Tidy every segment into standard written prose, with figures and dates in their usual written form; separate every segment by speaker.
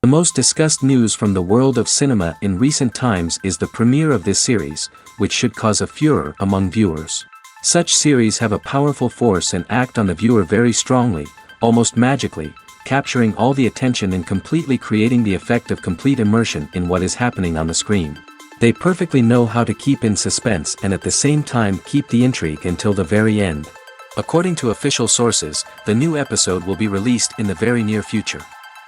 Speaker 1: The most discussed news from the world of cinema in recent times is the premiere of this series, which should cause a furor among viewers. Such series have a powerful force and act on the viewer very strongly, almost magically, capturing all the attention and completely creating the effect of complete immersion in what is happening on the screen. They perfectly know how to keep in suspense and at the same time keep the intrigue until the very end. According to official sources, the new episode will be released in the very near future.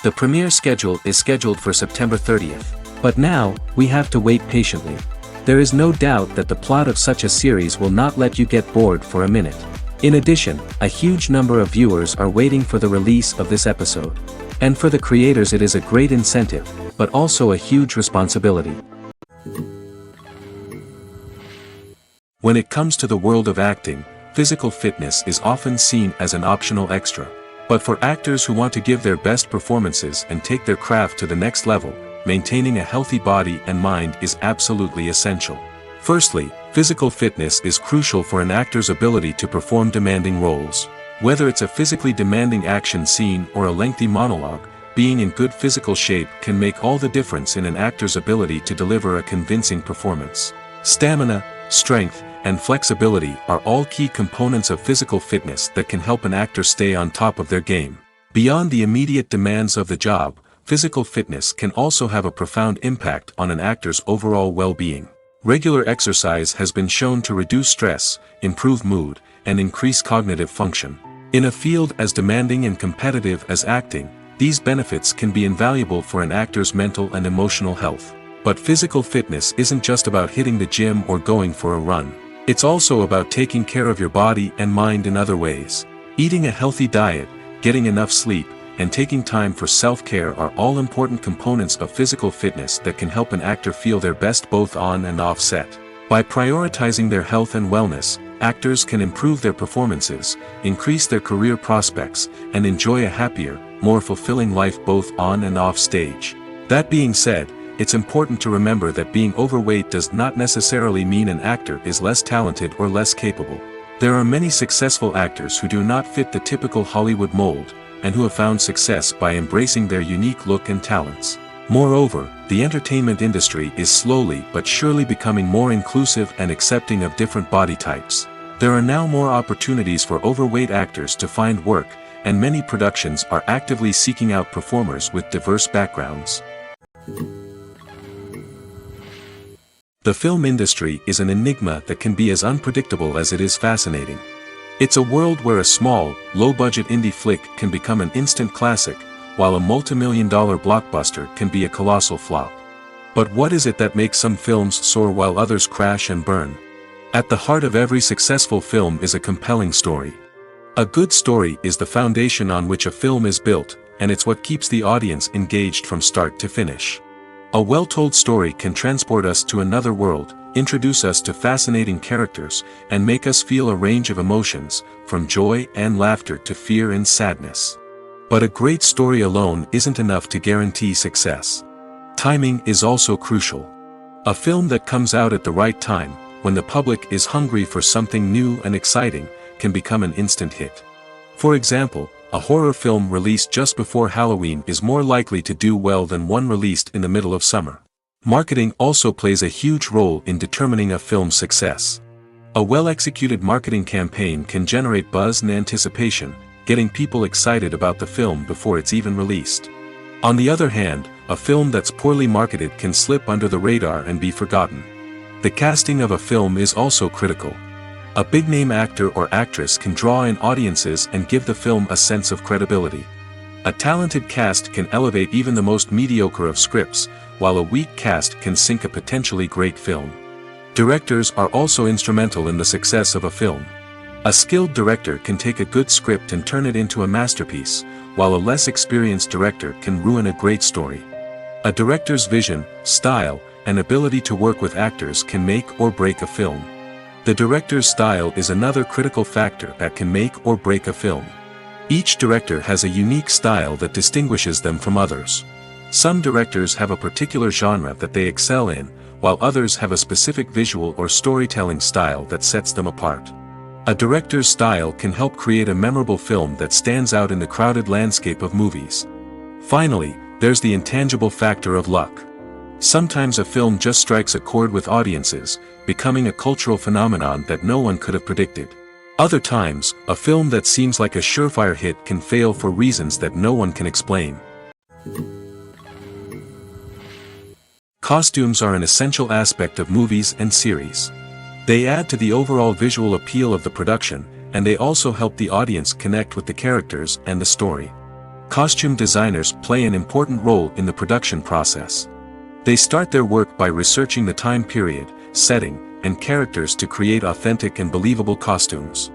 Speaker 1: The premiere schedule is scheduled for September 30th. But now, we have to wait patiently. There is no doubt that the plot of such a series will not let you get bored for a minute. In addition, a huge number of viewers are waiting for the release of this episode. And for the creators it is a great incentive, but also a huge responsibility. When it comes to the world of acting, physical fitness is often seen as an optional extra. But for actors who want to give their best performances and take their craft to the next level, maintaining a healthy body and mind is absolutely essential. Firstly, physical fitness is crucial for an actor's ability to perform demanding roles. Whether it's a physically demanding action scene or a lengthy monologue, being in good physical shape can make all the difference in an actor's ability to deliver a convincing performance. Stamina, strength, and flexibility are all key components of physical fitness that can help an actor stay on top of their game. Beyond the immediate demands of the job, physical fitness can also have a profound impact on an actor's overall well-being. Regular exercise has been shown to reduce stress, improve mood, and increase cognitive function. In a field as demanding and competitive as acting, these benefits can be invaluable for an actor's mental and emotional health. But physical fitness isn't just about hitting the gym or going for a run. It's also about taking care of your body and mind in other ways. Eating a healthy diet, getting enough sleep, and taking time for self-care are all important components of physical fitness that can help an actor feel their best both on and off set. By prioritizing their health and wellness, actors can improve their performances, increase their career prospects, and enjoy a happier, more fulfilling life both on and off stage. That being said, it's important to remember that being overweight does not necessarily mean an actor is less talented or less capable. There are many successful actors who do not fit the typical Hollywood mold, and who have found success by embracing their unique look and talents. Moreover, the entertainment industry is slowly but surely becoming more inclusive and accepting of different body types. There are now more opportunities for overweight actors to find work, and many productions are actively seeking out performers with diverse backgrounds. The film industry is an enigma that can be as unpredictable as it is fascinating. It's a world where a small, low-budget indie flick can become an instant classic, while a multi-million-dollar blockbuster can be a colossal flop. But what is it that makes some films soar while others crash and burn? At the heart of every successful film is a compelling story. A good story is the foundation on which a film is built, and it's what keeps the audience engaged from start to finish. A well-told story can transport us to another world, introduce us to fascinating characters, and make us feel a range of emotions, from joy and laughter to fear and sadness. But a great story alone isn't enough to guarantee success. Timing is also crucial. A film that comes out at the right time, when the public is hungry for something new and exciting, can become an instant hit. For example, a horror film released just before Halloween is more likely to do well than one released in the middle of summer. Marketing also plays a huge role in determining a film's success. A well-executed marketing campaign can generate buzz and anticipation, getting people excited about the film before it's even released. On the other hand, a film that's poorly marketed can slip under the radar and be forgotten. The casting of a film is also critical. A big-name actor or actress can draw in audiences and give the film a sense of credibility. A talented cast can elevate even the most mediocre of scripts, while a weak cast can sink a potentially great film. Directors are also instrumental in the success of a film. A skilled director can take a good script and turn it into a masterpiece, while a less experienced director can ruin a great story. A director's vision, style, and ability to work with actors can make or break a film. The director's style is another critical factor that can make or break a film. Each director has a unique style that distinguishes them from others. Some directors have a particular genre that they excel in, while others have a specific visual or storytelling style that sets them apart. A director's style can help create a memorable film that stands out in the crowded landscape of movies. Finally, there's the intangible factor of luck. Sometimes a film just strikes a chord with audiences, becoming a cultural phenomenon that no one could have predicted. Other times, a film that seems like a surefire hit can fail for reasons that no one can explain. Costumes are an essential aspect of movies and series. They add to the overall visual appeal of the production, and they also help the audience connect with the characters and the story. Costume designers play an important role in the production process. They start their work by researching the time period, setting, and characters to create authentic and believable costumes.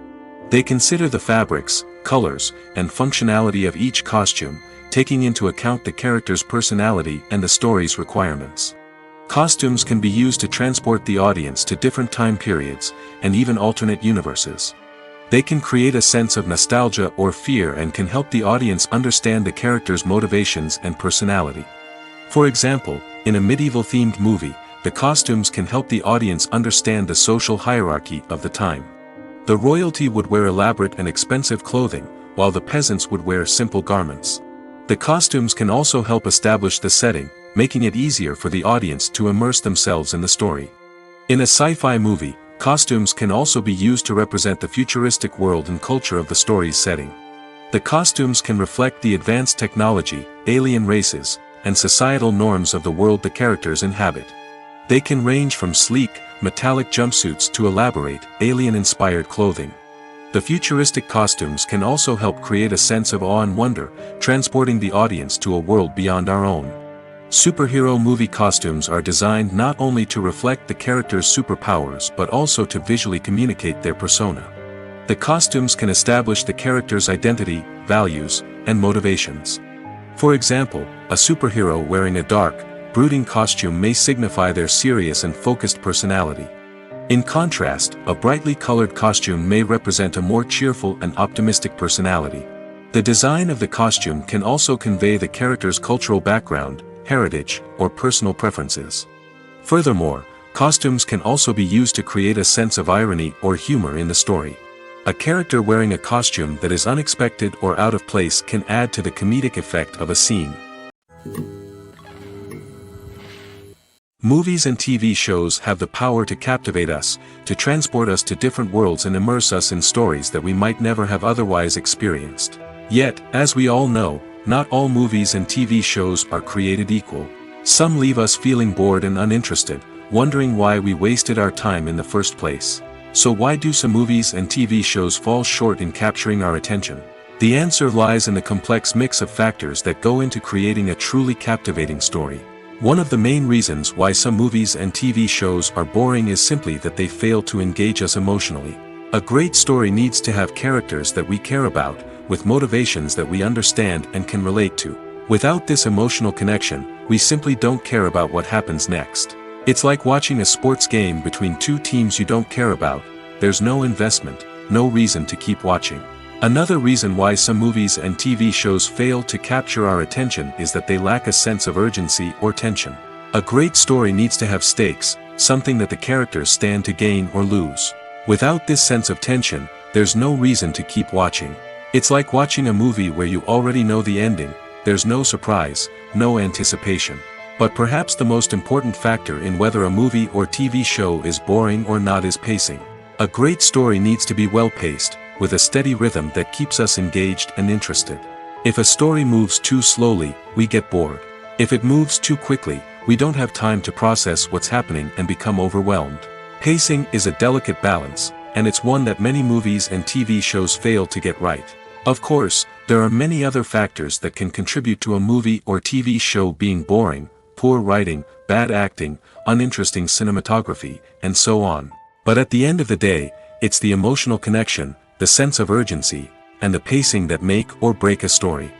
Speaker 1: They consider the fabrics, colors, and functionality of each costume, taking into account the character's personality and the story's requirements. Costumes can be used to transport the audience to different time periods, and even alternate universes. They can create a sense of nostalgia or fear and can help the audience understand the character's motivations and personality. For example, in a medieval-themed movie, the costumes can help the audience understand the social hierarchy of the time. The royalty would wear elaborate and expensive clothing, while the peasants would wear simple garments. The costumes can also help establish the setting, making it easier for the audience to immerse themselves in the story. In a sci-fi movie, costumes can also be used to represent the futuristic world and culture of the story's setting. The costumes can reflect the advanced technology, alien races, and societal norms of the world the characters inhabit. They can range from sleek, metallic jumpsuits to elaborate, alien-inspired clothing. The futuristic costumes can also help create a sense of awe and wonder, transporting the audience to a world beyond our own. Superhero movie costumes are designed not only to reflect the character's superpowers but also to visually communicate their persona. The costumes can establish the character's identity, values, and motivations. For example, a superhero wearing a dark, brooding costume may signify their serious and focused personality. In contrast, a brightly colored costume may represent a more cheerful and optimistic personality. The design of the costume can also convey the character's cultural background, heritage, or personal preferences. Furthermore, costumes can also be used to create a sense of irony or humor in the story. A character wearing a costume that is unexpected or out of place can add to the comedic effect of a scene. Movies and TV shows have the power to captivate us, to transport us to different worlds and immerse us in stories that we might never have otherwise experienced. Yet, as we all know, not all movies and TV shows are created equal. Some leave us feeling bored and uninterested, wondering why we wasted our time in the first place. So why do some movies and TV shows fall short in capturing our attention? The answer lies in the complex mix of factors that go into creating a truly captivating story. One of the main reasons why some movies and TV shows are boring is simply that they fail to engage us emotionally. A great story needs to have characters that we care about, with motivations that we understand and can relate to. Without this emotional connection, we simply don't care about what happens next. It's like watching a sports game between two teams you don't care about. There's no investment, no reason to keep watching. Another reason why some movies and TV shows fail to capture our attention is that they lack a sense of urgency or tension. A great story needs to have stakes, something that the characters stand to gain or lose. Without this sense of tension, there's no reason to keep watching. It's like watching a movie where you already know the ending. There's no surprise, no anticipation. But perhaps the most important factor in whether a movie or TV show is boring or not is pacing. A great story needs to be well paced, with a steady rhythm that keeps us engaged and interested. If a story moves too slowly, we get bored. If it moves too quickly, we don't have time to process what's happening and become overwhelmed. Pacing is a delicate balance, and it's one that many movies and TV shows fail to get right. Of course, there are many other factors that can contribute to a movie or TV show being boring: poor writing, bad acting, uninteresting cinematography, and so on. But at the end of the day, it's the emotional connection, the sense of urgency, and the pacing that make or break a story.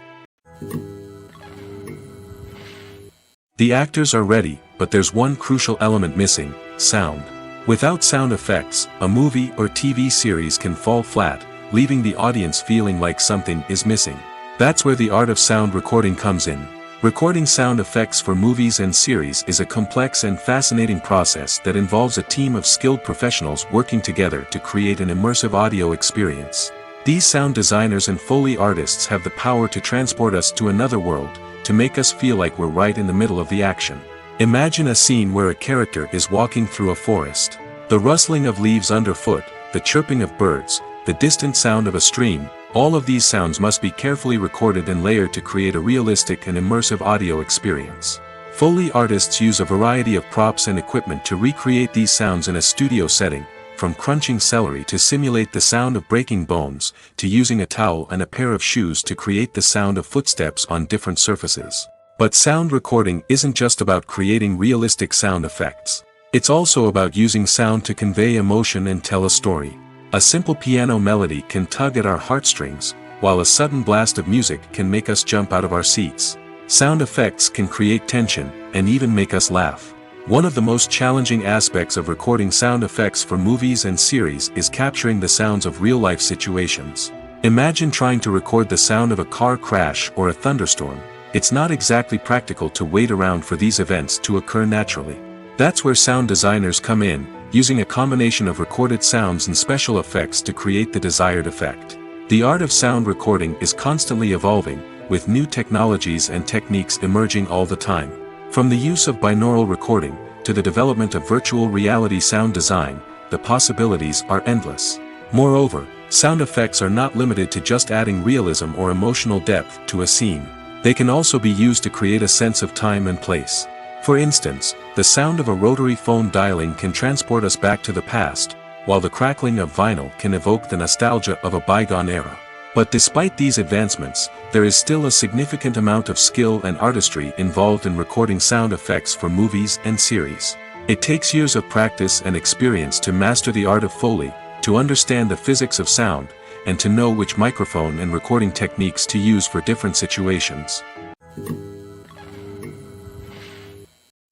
Speaker 1: The actors are ready, but there's one crucial element missing: sound. Without sound effects, a movie or TV series can fall flat, leaving the audience feeling like something is missing. That's where the art of sound recording comes in. Recording sound effects for movies and series is a complex and fascinating process that involves a team of skilled professionals working together to create an immersive audio experience. These sound designers and Foley artists have the power to transport us to another world, to make us feel like we're right in the middle of the action. Imagine a scene where a character is walking through a forest. The rustling of leaves underfoot, the chirping of birds, the distant sound of a stream, all of these sounds must be carefully recorded and layered to create a realistic and immersive audio experience. Foley artists use a variety of props and equipment to recreate these sounds in a studio setting, from crunching celery to simulate the sound of breaking bones, to using a towel and a pair of shoes to create the sound of footsteps on different surfaces. But sound recording isn't just about creating realistic sound effects. It's also about using sound to convey emotion and tell a story. A simple piano melody can tug at our heartstrings, while a sudden blast of music can make us jump out of our seats. Sound effects can create tension, and even make us laugh. One of the most challenging aspects of recording sound effects for movies and series is capturing the sounds of real-life situations. Imagine trying to record the sound of a car crash or a thunderstorm. It's not exactly practical to wait around for these events to occur naturally. That's where sound designers come in, using a combination of recorded sounds and special effects to create the desired effect. The art of sound recording is constantly evolving, with new technologies and techniques emerging all the time. From the use of binaural recording, to the development of virtual reality sound design, the possibilities are endless. Moreover, sound effects are not limited to just adding realism or emotional depth to a scene. They can also be used to create a sense of time and place. For instance, the sound of a rotary phone dialing can transport us back to the past, while the crackling of vinyl can evoke the nostalgia of a bygone era. But despite these advancements, there is still a significant amount of skill and artistry involved in recording sound effects for movies and series. It takes years of practice and experience to master the art of Foley, to understand the physics of sound, and to know which microphone and recording techniques to use for different situations.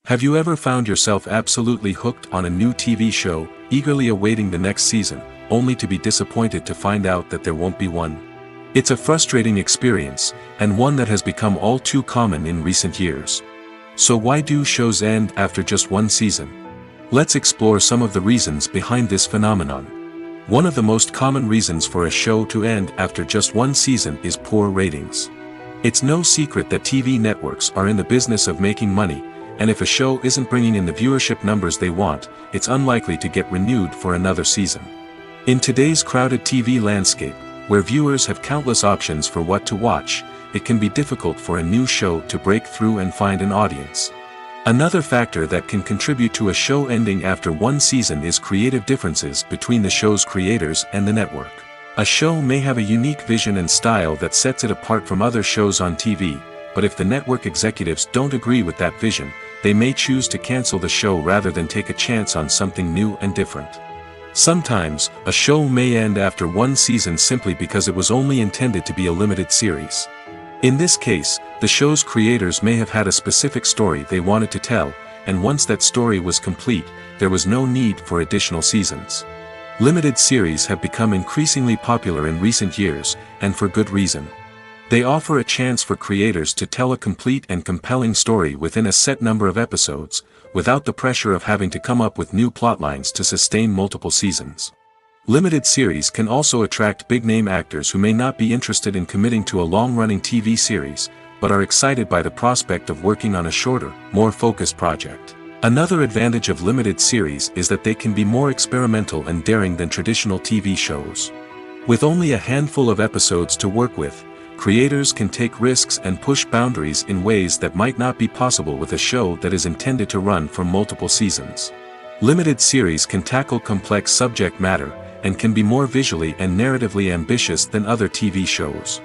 Speaker 1: Have you ever found yourself absolutely hooked on a new TV show, eagerly awaiting the next season, only to be disappointed to find out that there won't be one? It's a frustrating experience, and one that has become all too common in recent years. So why do shows end after just one season? Let's explore some of the reasons behind this phenomenon. One of the most common reasons for a show to end after just one season is poor ratings. It's no secret that TV networks are in the business of making money, and if a show isn't bringing in the viewership numbers they want, it's unlikely to get renewed for another season. In today's crowded TV landscape, where viewers have countless options for what to watch, it can be difficult for a new show to break through and find an audience. Another factor that can contribute to a show ending after one season is creative differences between the show's creators and the network. A show may have a unique vision and style that sets it apart from other shows on TV, but if the network executives don't agree with that vision, they may choose to cancel the show rather than take a chance on something new and different. Sometimes, a show may end after one season simply because it was only intended to be a limited series. In this case, the show's creators may have had a specific story they wanted to tell, and once that story was complete, there was no need for additional seasons. Limited series have become increasingly popular in recent years, and for good reason. They offer a chance for creators to tell a complete and compelling story within a set number of episodes, without the pressure of having to come up with new plotlines to sustain multiple seasons. Limited series can also attract big-name actors who may not be interested in committing to a long-running TV series, but are excited by the prospect of working on a shorter, more focused project. Another advantage of limited series is that they can be more experimental and daring than traditional TV shows. With only a handful of episodes to work with, creators can take risks and push boundaries in ways that might not be possible with a show that is intended to run for multiple seasons. Limited series can tackle complex subject matter, and can be more visually and narratively ambitious than other TV shows.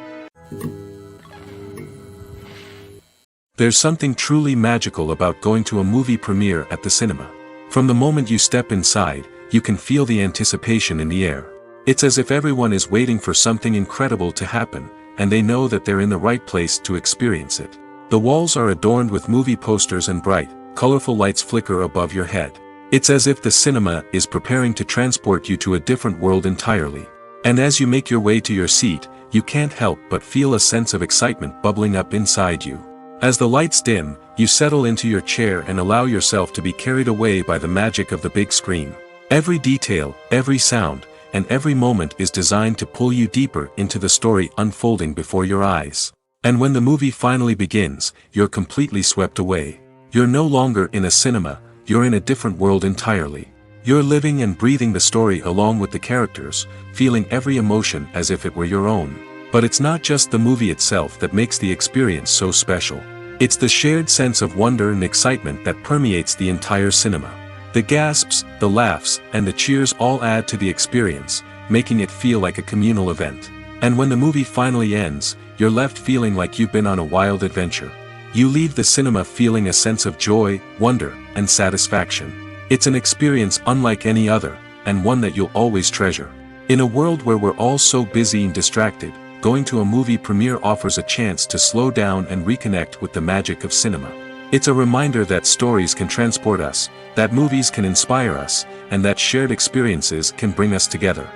Speaker 1: There's something truly magical about going to a movie premiere at the cinema. From the moment you step inside, you can feel the anticipation in the air. It's as if everyone is waiting for something incredible to happen, and they know that they're in the right place to experience it. The walls are adorned with movie posters and bright, colorful lights flicker above your head. It's as if the cinema is preparing to transport you to a different world entirely. And as you make your way to your seat, you can't help but feel a sense of excitement bubbling up inside you. As the lights dim, you settle into your chair and allow yourself to be carried away by the magic of the big screen. Every detail, every sound, and every moment is designed to pull you deeper into the story unfolding before your eyes. And when the movie finally begins, you're completely swept away. You're no longer in a cinema, you're in a different world entirely. You're living and breathing the story along with the characters, feeling every emotion as if it were your own. But it's not just the movie itself that makes the experience so special. It's the shared sense of wonder and excitement that permeates the entire cinema. The gasps, the laughs, and the cheers all add to the experience, making it feel like a communal event. And when the movie finally ends, you're left feeling like you've been on a wild adventure. You leave the cinema feeling a sense of joy, wonder, and satisfaction. It's an experience unlike any other, and one that you'll always treasure. In a world where we're all so busy and distracted, going to a movie premiere offers a chance to slow down and reconnect with the magic of cinema. It's a reminder that stories can transport us, that movies can inspire us, and that shared experiences can bring us together.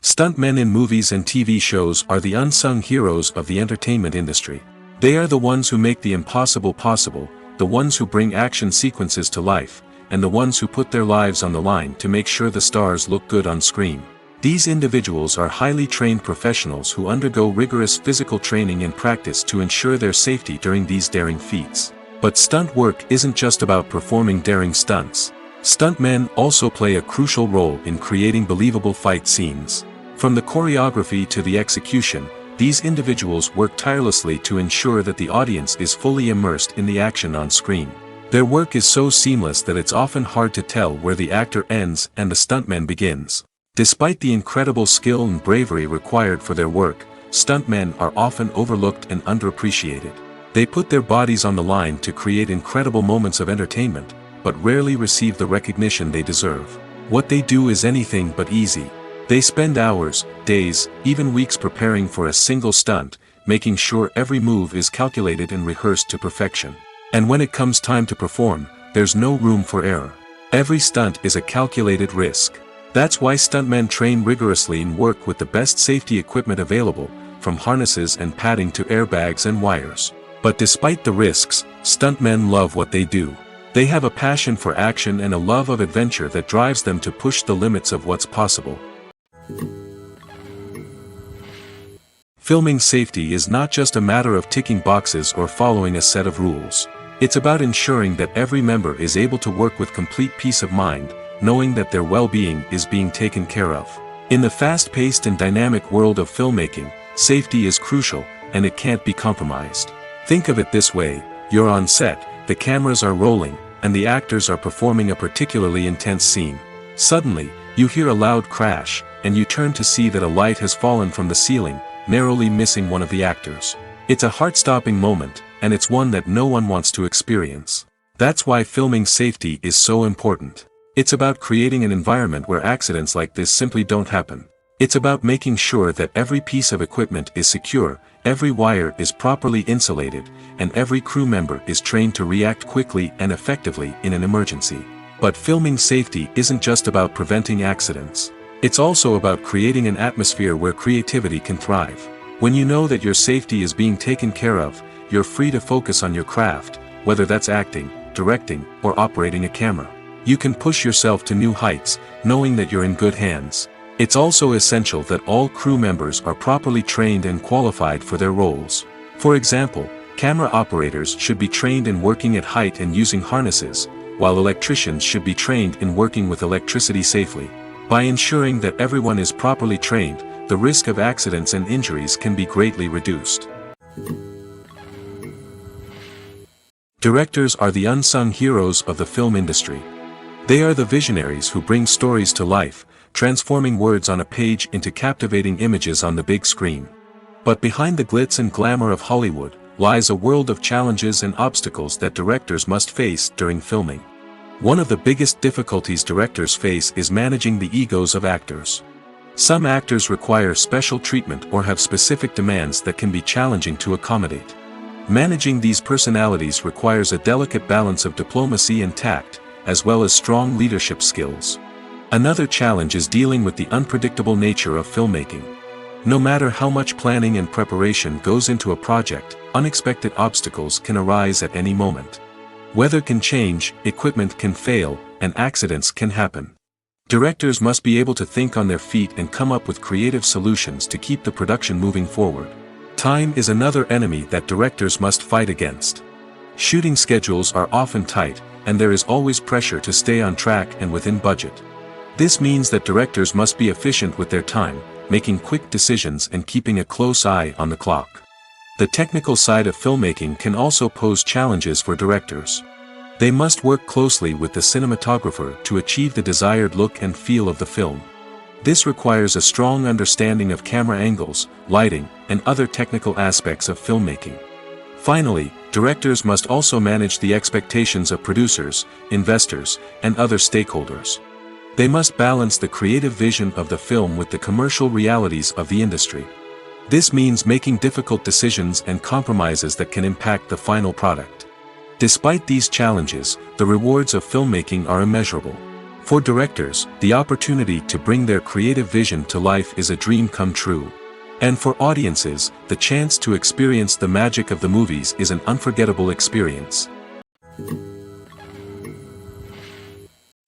Speaker 1: Stuntmen in movies and TV shows are the unsung heroes of the entertainment industry. They are the ones who make the impossible possible, the ones who bring action sequences to life, and the ones who put their lives on the line to make sure the stars look good on screen. These individuals are highly trained professionals who undergo rigorous physical training and practice to ensure their safety during these daring feats. But stunt work isn't just about performing daring stunts. Stuntmen also play a crucial role in creating believable fight scenes. From the choreography to the execution, these individuals work tirelessly to ensure that the audience is fully immersed in the action on screen. Their work is so seamless that it's often hard to tell where the actor ends and the stuntman begins. Despite the incredible skill and bravery required for their work, stuntmen are often overlooked and underappreciated. They put their bodies on the line to create incredible moments of entertainment, but rarely receive the recognition they deserve. What they do is anything but easy. They spend hours, days, even weeks preparing for a single stunt, making sure every move is calculated and rehearsed to perfection. And when it comes time to perform, there's no room for error. Every stunt is a calculated risk. That's why stuntmen train rigorously and work with the best safety equipment available, from harnesses and padding to airbags and wires. But despite the risks, stuntmen love what they do. They have a passion for action and a love of adventure that drives them to push the limits of what's possible. Filming safety is not just a matter of ticking boxes or following a set of rules. It's about ensuring that every member is able to work with complete peace of mind, knowing that their well-being is being taken care of. In the fast-paced and dynamic world of filmmaking, safety is crucial, and it can't be compromised. Think of it this way: you're on set, the cameras are rolling, and the actors are performing a particularly intense scene. Suddenly, you hear a loud crash, and you turn to see that a light has fallen from the ceiling, narrowly missing one of the actors. It's a heart-stopping moment, and it's one that no one wants to experience. That's why filming safety is so important. It's about creating an environment where accidents like this simply don't happen. It's about making sure that every piece of equipment is secure, every wire is properly insulated, and every crew member is trained to react quickly and effectively in an emergency. But filming safety isn't just about preventing accidents. It's also about creating an atmosphere where creativity can thrive. When you know that your safety is being taken care of, you're free to focus on your craft, whether that's acting, directing, or operating a camera. You can push yourself to new heights, knowing that you're in good hands. It's also essential that all crew members are properly trained and qualified for their roles. For example, camera operators should be trained in working at height and using harnesses, while electricians should be trained in working with electricity safely. By ensuring that everyone is properly trained, the risk of accidents and injuries can be greatly reduced. Directors are the unsung heroes of the film industry. They are the visionaries who bring stories to life, transforming words on a page into captivating images on the big screen. But behind the glitz and glamour of Hollywood lies a world of challenges and obstacles that directors must face during filming. One of the biggest difficulties directors face is managing the egos of actors. Some actors require special treatment or have specific demands that can be challenging to accommodate. Managing these personalities requires a delicate balance of diplomacy and tact, as well as strong leadership skills. Another challenge is dealing with the unpredictable nature of filmmaking. No matter how much planning and preparation goes into a project, unexpected obstacles can arise at any moment. Weather can change, equipment can fail, and accidents can happen. Directors must be able to think on their feet and come up with creative solutions to keep the production moving forward. Time is another enemy that directors must fight against. Shooting schedules are often tight, and there is always pressure to stay on track and within budget. This means that directors must be efficient with their time, making quick decisions and keeping a close eye on the clock. The technical side of filmmaking can also pose challenges for directors. They must work closely with the cinematographer to achieve the desired look and feel of the film. This requires a strong understanding of camera angles, lighting, and other technical aspects of filmmaking. Finally, directors must also manage the expectations of producers, investors, and other stakeholders. They must balance the creative vision of the film with the commercial realities of the industry. This means making difficult decisions and compromises that can impact the final product. Despite these challenges, the rewards of filmmaking are immeasurable. For directors, the opportunity to bring their creative vision to life is a dream come true. And for audiences, the chance to experience the magic of the movies is an unforgettable experience.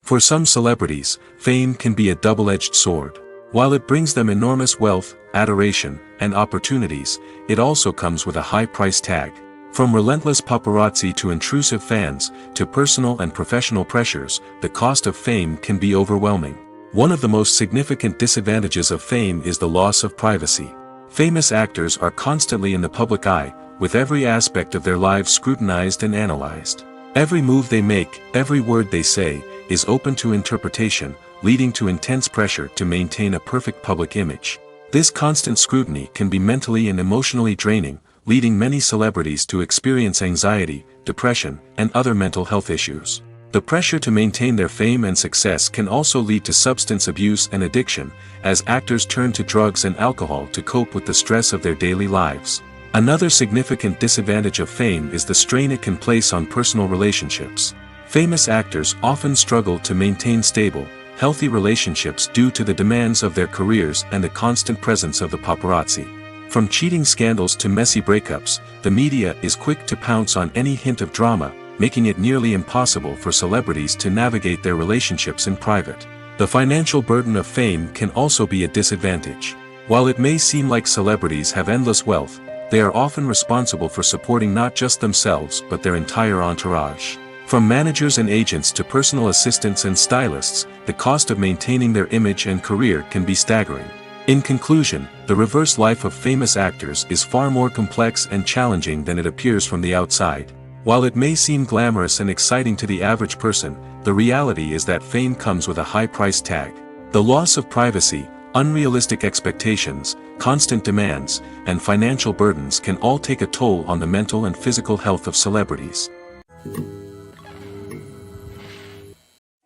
Speaker 1: For some celebrities, fame can be a double-edged sword. While it brings them enormous wealth, adoration, and opportunities, it also comes with a high price tag. From relentless paparazzi to intrusive fans, to personal and professional pressures, the cost of fame can be overwhelming. One of the most significant disadvantages of fame is the loss of privacy. Famous actors are constantly in the public eye, with every aspect of their lives scrutinized and analyzed. Every move they make, every word they say, is open to interpretation, leading to intense pressure to maintain a perfect public image. This constant scrutiny can be mentally and emotionally draining, leading many celebrities to experience anxiety, depression, and other mental health issues. The pressure to maintain their fame and success can also lead to substance abuse and addiction, as actors turn to drugs and alcohol to cope with the stress of their daily lives. Another significant disadvantage of fame is the strain it can place on personal relationships. Famous actors often struggle to maintain stable, healthy relationships due to the demands of their careers and the constant presence of the paparazzi. From cheating scandals to messy breakups, the media is quick to pounce on any hint of drama, making it nearly impossible for celebrities to navigate their relationships in private. The financial burden of fame can also be a disadvantage. While it may seem like celebrities have endless wealth, they are often responsible for supporting not just themselves but their entire entourage. From managers and agents to personal assistants and stylists, the cost of maintaining their image and career can be staggering. In conclusion, the reverse life of famous actors is far more complex and challenging than it appears from the outside. While it may seem glamorous and exciting to the average person, the reality is that fame comes with a high price tag. The loss of privacy, unrealistic expectations, constant demands, and financial burdens can all take a toll on the mental and physical health of celebrities.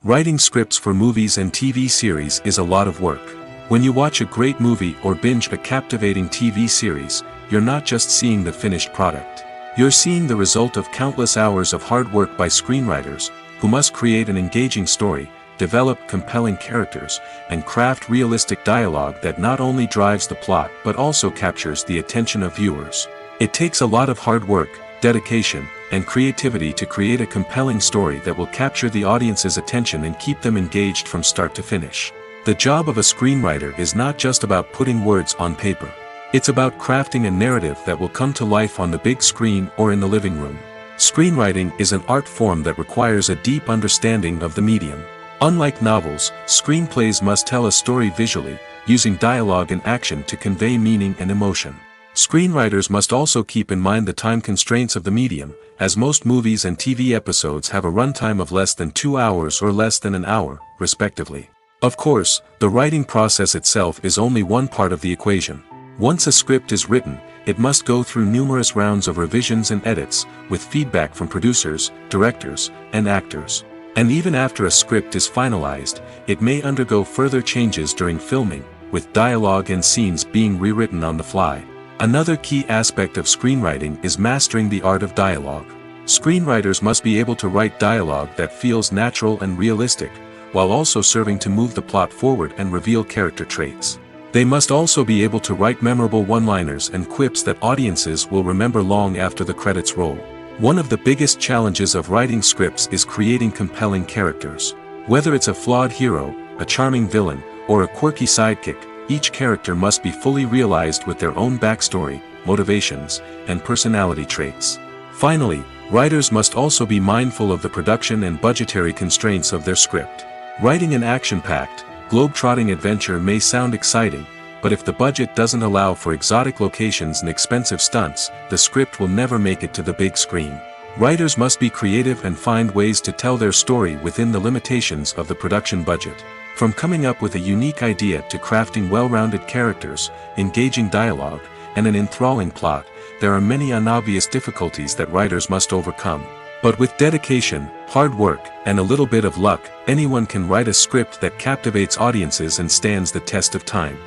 Speaker 1: Writing scripts for movies and TV series is a lot of work. When you watch a great movie or binge a captivating TV series, you're not just seeing the finished product. You're seeing the result of countless hours of hard work by screenwriters, who must create an engaging story, develop compelling characters, and craft realistic dialogue that not only drives the plot but also captures the attention of viewers. It takes a lot of hard work, dedication, and creativity to create a compelling story that will capture the audience's attention and keep them engaged from start to finish. The job of a screenwriter is not just about putting words on paper. It's about crafting a narrative that will come to life on the big screen or in the living room. Screenwriting is an art form that requires a deep understanding of the medium. Unlike novels, screenplays must tell a story visually, using dialogue and action to convey meaning and emotion. Screenwriters must also keep in mind the time constraints of the medium, as most movies and TV episodes have a runtime of less than 2 hours or less than an hour, respectively. Of course, the writing process itself is only one part of the equation. Once a script is written, it must go through numerous rounds of revisions and edits, with feedback from producers, directors, and actors. And even after a script is finalized, it may undergo further changes during filming, with dialogue and scenes being rewritten on the fly. Another key aspect of screenwriting is mastering the art of dialogue. Screenwriters must be able to write dialogue that feels natural and realistic, while also serving to move the plot forward and reveal character traits. They must also be able to write memorable one-liners and quips that audiences will remember long after the credits roll. One of the biggest challenges of writing scripts is creating compelling characters. Whether it's a flawed hero, a charming villain, or a quirky sidekick, each character must be fully realized with their own backstory, motivations, and personality traits. Finally, writers must also be mindful of the production and budgetary constraints of their script. Writing an action-packed, globe-trotting adventure may sound exciting, but if the budget doesn't allow for exotic locations and expensive stunts, the script will never make it to the big screen. Writers must be creative and find ways to tell their story within the limitations of the production budget. From coming up with a unique idea to crafting well-rounded characters, engaging dialogue, and an enthralling plot, there are many unobvious difficulties that writers must overcome. But with dedication, hard work, and a little bit of luck, anyone can write a script that captivates audiences and stands the test of time.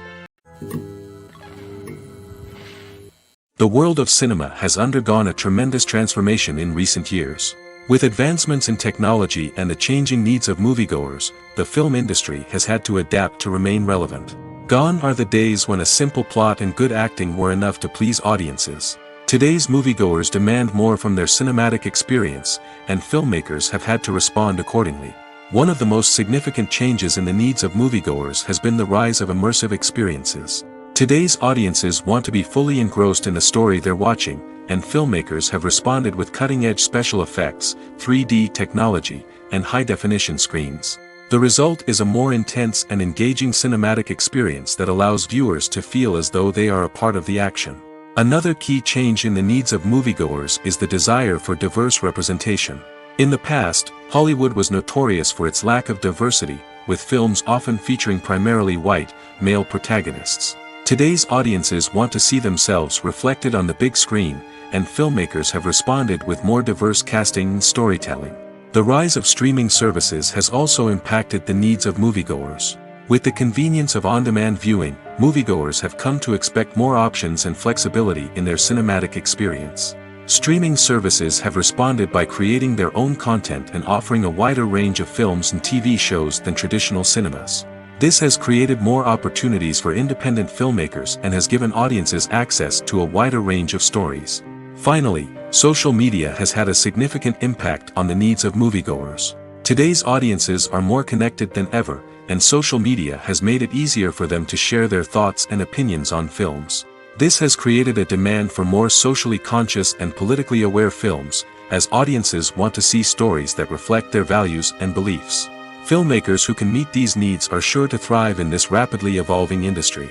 Speaker 1: The world of cinema has undergone a tremendous transformation in recent years. With advancements in technology and the changing needs of moviegoers, the film industry has had to adapt to remain relevant. Gone are the days when a simple plot and good acting were enough to please audiences. Today's moviegoers demand more from their cinematic experience, and filmmakers have had to respond accordingly. One of the most significant changes in the needs of moviegoers has been the rise of immersive experiences. Today's audiences want to be fully engrossed in the story they're watching, and filmmakers have responded with cutting-edge special effects, 3D technology, and high-definition screens. The result is a more intense and engaging cinematic experience that allows viewers to feel as though they are a part of the action. Another key change in the needs of moviegoers is the desire for diverse representation. In the past, Hollywood was notorious for its lack of diversity, with films often featuring primarily white, male protagonists. Today's audiences want to see themselves reflected on the big screen, and filmmakers have responded with more diverse casting and storytelling. The rise of streaming services has also impacted the needs of moviegoers. With the convenience of on-demand viewing, moviegoers have come to expect more options and flexibility in their cinematic experience. Streaming services have responded by creating their own content and offering a wider range of films and TV shows than traditional cinemas. This has created more opportunities for independent filmmakers and has given audiences access to a wider range of stories. Finally, social media has had a significant impact on the needs of moviegoers. Today's audiences are more connected than ever, and social media has made it easier for them to share their thoughts and opinions on films. This has created a demand for more socially conscious and politically aware films, as audiences want to see stories that reflect their values and beliefs. Filmmakers who can meet these needs are sure to thrive in this rapidly evolving industry.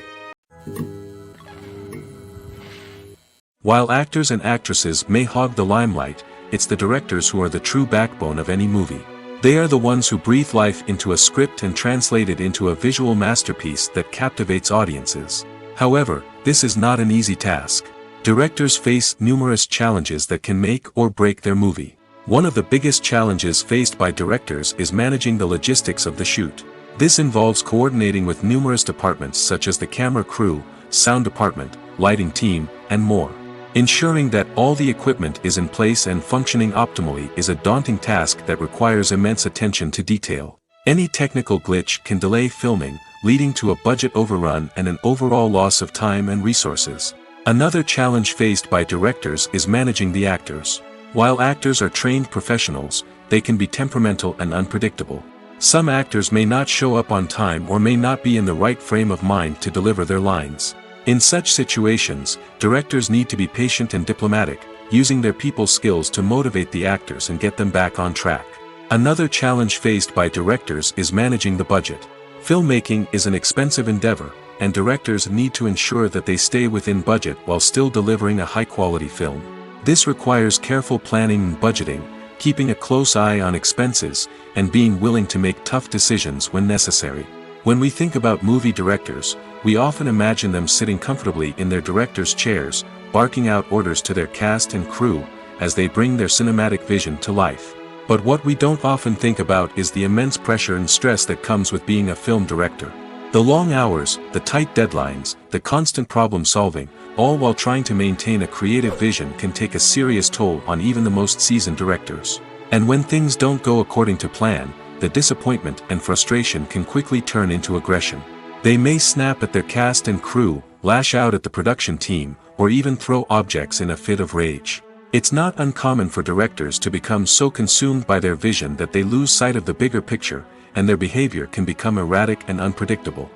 Speaker 1: While actors and actresses may hog the limelight, it's the directors who are the true backbone of any movie. They are the ones who breathe life into a script and translate it into a visual masterpiece that captivates audiences. However, this is not an easy task. Directors face numerous challenges that can make or break their movie. One of the biggest challenges faced by directors is managing the logistics of the shoot. This involves coordinating with numerous departments such as the camera crew, sound department, lighting team, and more. Ensuring that all the equipment is in place and functioning optimally is a daunting task that requires immense attention to detail. Any technical glitch can delay filming, leading to a budget overrun and an overall loss of time and resources. Another challenge faced by directors is managing the actors. While actors are trained professionals, they can be temperamental and unpredictable. Some actors may not show up on time or may not be in the right frame of mind to deliver their lines. In such situations, directors need to be patient and diplomatic, using their people skills to motivate the actors and get them back on track. Another challenge faced by directors is managing the budget. Filmmaking is an expensive endeavor, and directors need to ensure that they stay within budget while still delivering a high-quality film. This requires careful planning and budgeting, keeping a close eye on expenses, and being willing to make tough decisions when necessary. When we think about movie directors, we often imagine them sitting comfortably in their director's chairs, barking out orders to their cast and crew, as they bring their cinematic vision to life. But what we don't often think about is the immense pressure and stress that comes with being a film director. The long hours, the tight deadlines, the constant problem solving, all while trying to maintain a creative vision can take a serious toll on even the most seasoned directors. And when things don't go according to plan, the disappointment and frustration can quickly turn into aggression. They may snap at their cast and crew, lash out at the production team, or even throw objects in a fit of rage. It's not uncommon for directors to become so consumed by their vision that they lose sight of the bigger picture, and their behavior can become erratic and unpredictable.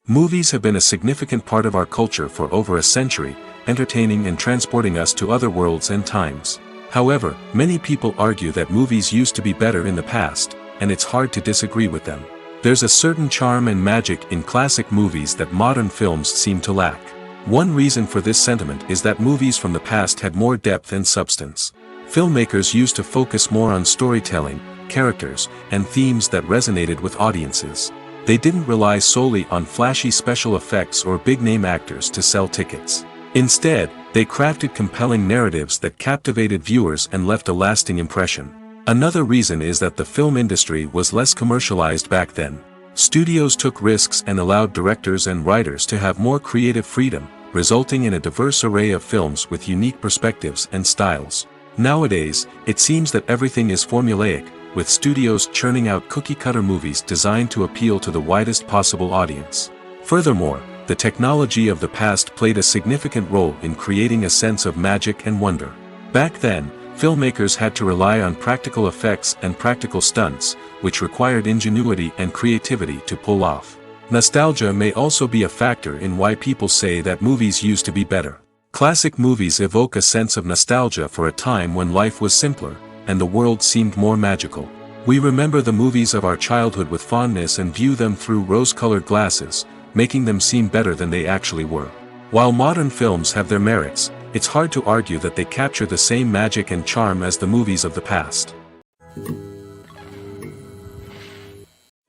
Speaker 1: Movies have been a significant part of our culture for over a century, entertaining and transporting us to other worlds and times. However, many people argue that movies used to be better in the past, and it's hard to disagree with them. There's a certain charm and magic in classic movies that modern films seem to lack. One reason for this sentiment is that movies from the past had more depth and substance. Filmmakers used to focus more on storytelling, characters, and themes that resonated with audiences. They didn't rely solely on flashy special effects or big-name actors to sell tickets. Instead, they crafted compelling narratives that captivated viewers and left a lasting impression. Another reason is that the film industry was less commercialized back then. Studios took risks and allowed directors and writers to have more creative freedom, resulting in a diverse array of films with unique perspectives and styles. Nowadays, it seems that everything is formulaic, with studios churning out cookie-cutter movies designed to appeal to the widest possible audience. Furthermore, the technology of the past played a significant role in creating a sense of magic and wonder. Back then, filmmakers had to rely on practical effects and practical stunts, which required ingenuity and creativity to pull off. Nostalgia may also be a factor in why people say that movies used to be better. Classic movies evoke a sense of nostalgia for a time when life was simpler, and the world seemed more magical. We remember the movies of our childhood with fondness and view them through rose-colored glasses, making them seem better than they actually were. While modern films have their merits, it's hard to argue that they capture the same magic and charm as the movies of the past.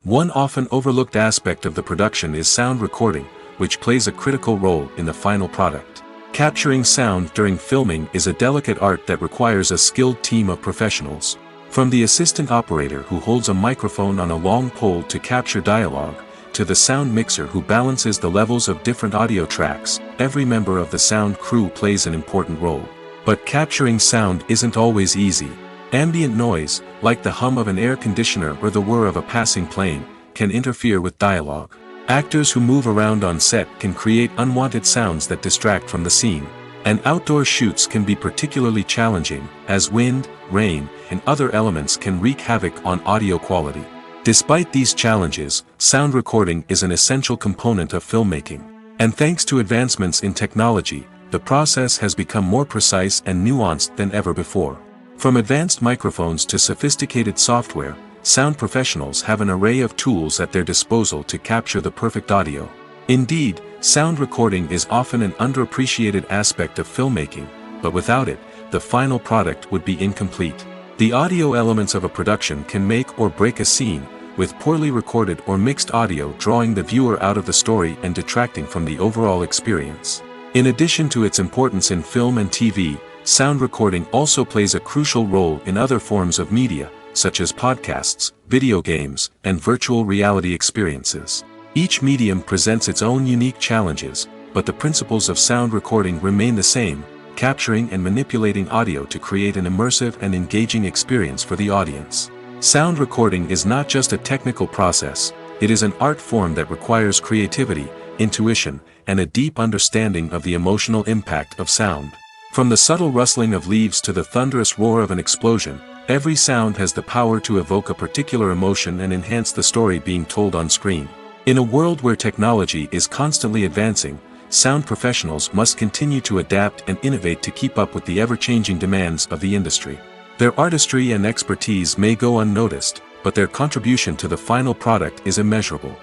Speaker 1: One often overlooked aspect of the production is sound recording, which plays a critical role in the final product. Capturing sound during filming is a delicate art that requires a skilled team of professionals. From the assistant operator who holds a microphone on a long pole to capture dialogue, to the sound mixer who balances the levels of different audio tracks, every member of the sound crew plays an important role. But capturing sound isn't always easy. Ambient noise, like the hum of an air conditioner or the whir of a passing plane, can interfere with dialogue. Actors who move around on set can create unwanted sounds that distract from the scene. And outdoor shoots can be particularly challenging, as wind, rain, and other elements can wreak havoc on audio quality. Despite these challenges, sound recording is an essential component of filmmaking. And thanks to advancements in technology, the process has become more precise and nuanced than ever before. From advanced microphones to sophisticated software, sound professionals have an array of tools at their disposal to capture the perfect audio. Indeed, sound recording is often an underappreciated aspect of filmmaking, but without it, the final product would be incomplete. The audio elements of a production can make or break a scene, with poorly recorded or mixed audio drawing the viewer out of the story and detracting from the overall experience. In addition to its importance in film and TV, sound recording also plays a crucial role in other forms of media, such as podcasts, video games, and virtual reality experiences. Each medium presents its own unique challenges, but the principles of sound recording remain the same, capturing and manipulating audio to create an immersive and engaging experience for the audience. Sound recording is not just a technical process, it is an art form that requires creativity, intuition, and a deep understanding of the emotional impact of sound. From the subtle rustling of leaves to the thunderous roar of an explosion, every sound has the power to evoke a particular emotion and enhance the story being told on screen. In a world where technology is constantly advancing, sound professionals must continue to adapt and innovate to keep up with the ever-changing demands of the industry. Their artistry and expertise may go unnoticed, but their contribution to the final product is immeasurable.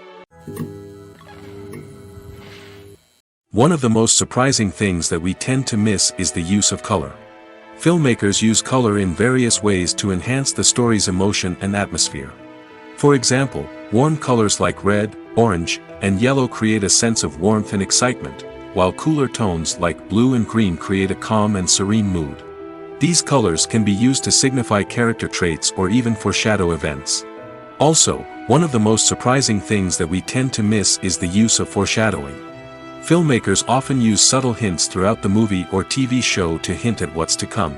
Speaker 1: One of the most surprising things that we tend to miss is the use of color. Filmmakers use color in various ways to enhance the story's emotion and atmosphere. For example, warm colors like red, orange, and yellow create a sense of warmth and excitement, while cooler tones like blue and green create a calm and serene mood. These colors can be used to signify character traits or even foreshadow events. Also, one of the most surprising things that we tend to miss is the use of foreshadowing. Filmmakers often use subtle hints throughout the movie or TV show to hint at what's to come.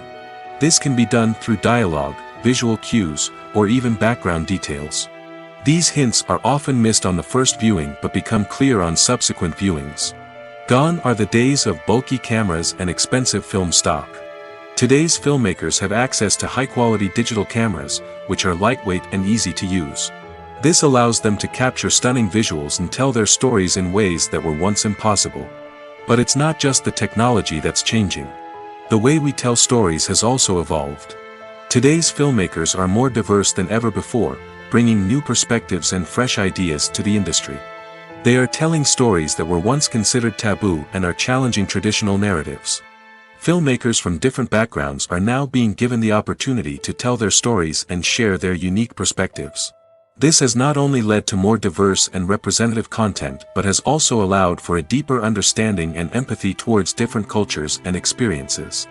Speaker 1: This can be done through dialogue, visual cues, or even background details. These hints are often missed on the first viewing but become clear on subsequent viewings. Gone are the days of bulky cameras and expensive film stock. Today's filmmakers have access to high-quality digital cameras, which are lightweight and easy to use. This allows them to capture stunning visuals and tell their stories in ways that were once impossible. But it's not just the technology that's changing. The way we tell stories has also evolved. Today's filmmakers are more diverse than ever before, bringing new perspectives and fresh ideas to the industry. They are telling stories that were once considered taboo and are challenging traditional narratives. Filmmakers from different backgrounds are now being given the opportunity to tell their stories and share their unique perspectives. This has not only led to more diverse and representative content but has also allowed for a deeper understanding and empathy towards different cultures and experiences.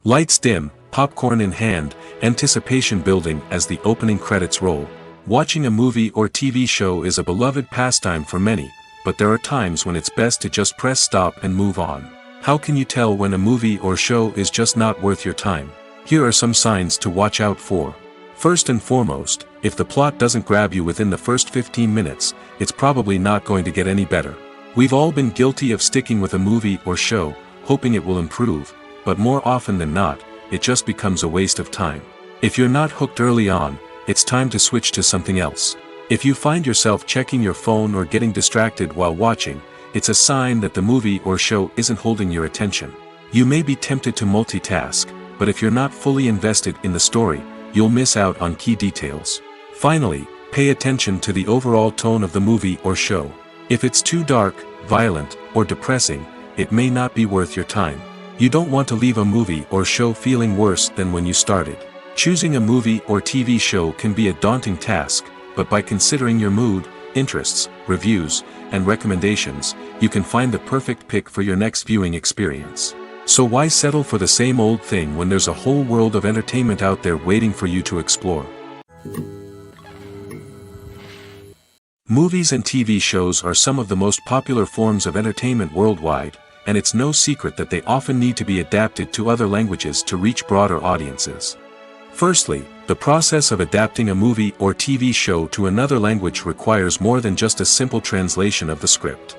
Speaker 1: Lights dim, popcorn in hand, anticipation building as the opening credits roll. Watching a movie or TV show is a beloved pastime for many, but there are times when it's best to just press stop and move on. How can you tell when a movie or show is just not worth your time? Here are some signs to watch out for. First and foremost, if the plot doesn't grab you within the first 15 minutes, it's probably not going to get any better. We've all been guilty of sticking with a movie or show, hoping it will improve, but more often than not, it just becomes a waste of time. If you're not hooked early on, it's time to switch to something else. If you find yourself checking your phone or getting distracted while watching, it's a sign that the movie or show isn't holding your attention. You may be tempted to multitask, but if you're not fully invested in the story, you'll miss out on key details. Finally, pay attention to the overall tone of the movie or show. If it's too dark, violent, or depressing, it may not be worth your time. You don't want to leave a movie or show feeling worse than when you started. Choosing a movie or TV show can be a daunting task, but by considering your mood, interests, reviews, and recommendations, you can find the perfect pick for your next viewing experience. So why settle for the same old thing when there's a whole world of entertainment out there waiting for you to explore? Movies and TV shows are some of the most popular forms of entertainment worldwide, and it's no secret that they often need to be adapted to other languages to reach broader audiences. Firstly, the process of adapting a movie or TV show to another language requires more than just a simple translation of the script.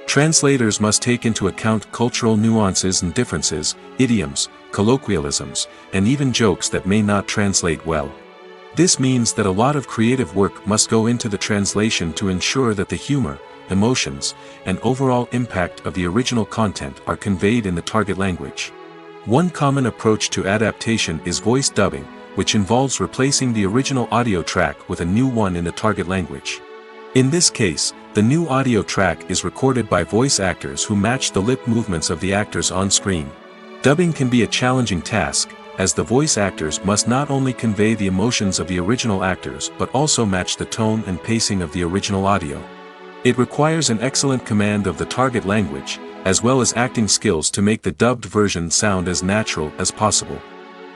Speaker 1: Translators must take into account cultural nuances and differences, idioms, colloquialisms, and even jokes that may not translate well. This means that a lot of creative work must go into the translation to ensure that the humor, emotions, and overall impact of the original content are conveyed in the target language. One common approach to adaptation is voice dubbing, which involves replacing the original audio track with a new one in the target language. In this case, the new audio track is recorded by voice actors who match the lip movements of the actors on screen. Dubbing can be a challenging task, as the voice actors must not only convey the emotions of the original actors but also match the tone and pacing of the original audio. It requires an excellent command of the target language, as well as acting skills to make the dubbed version sound as natural as possible.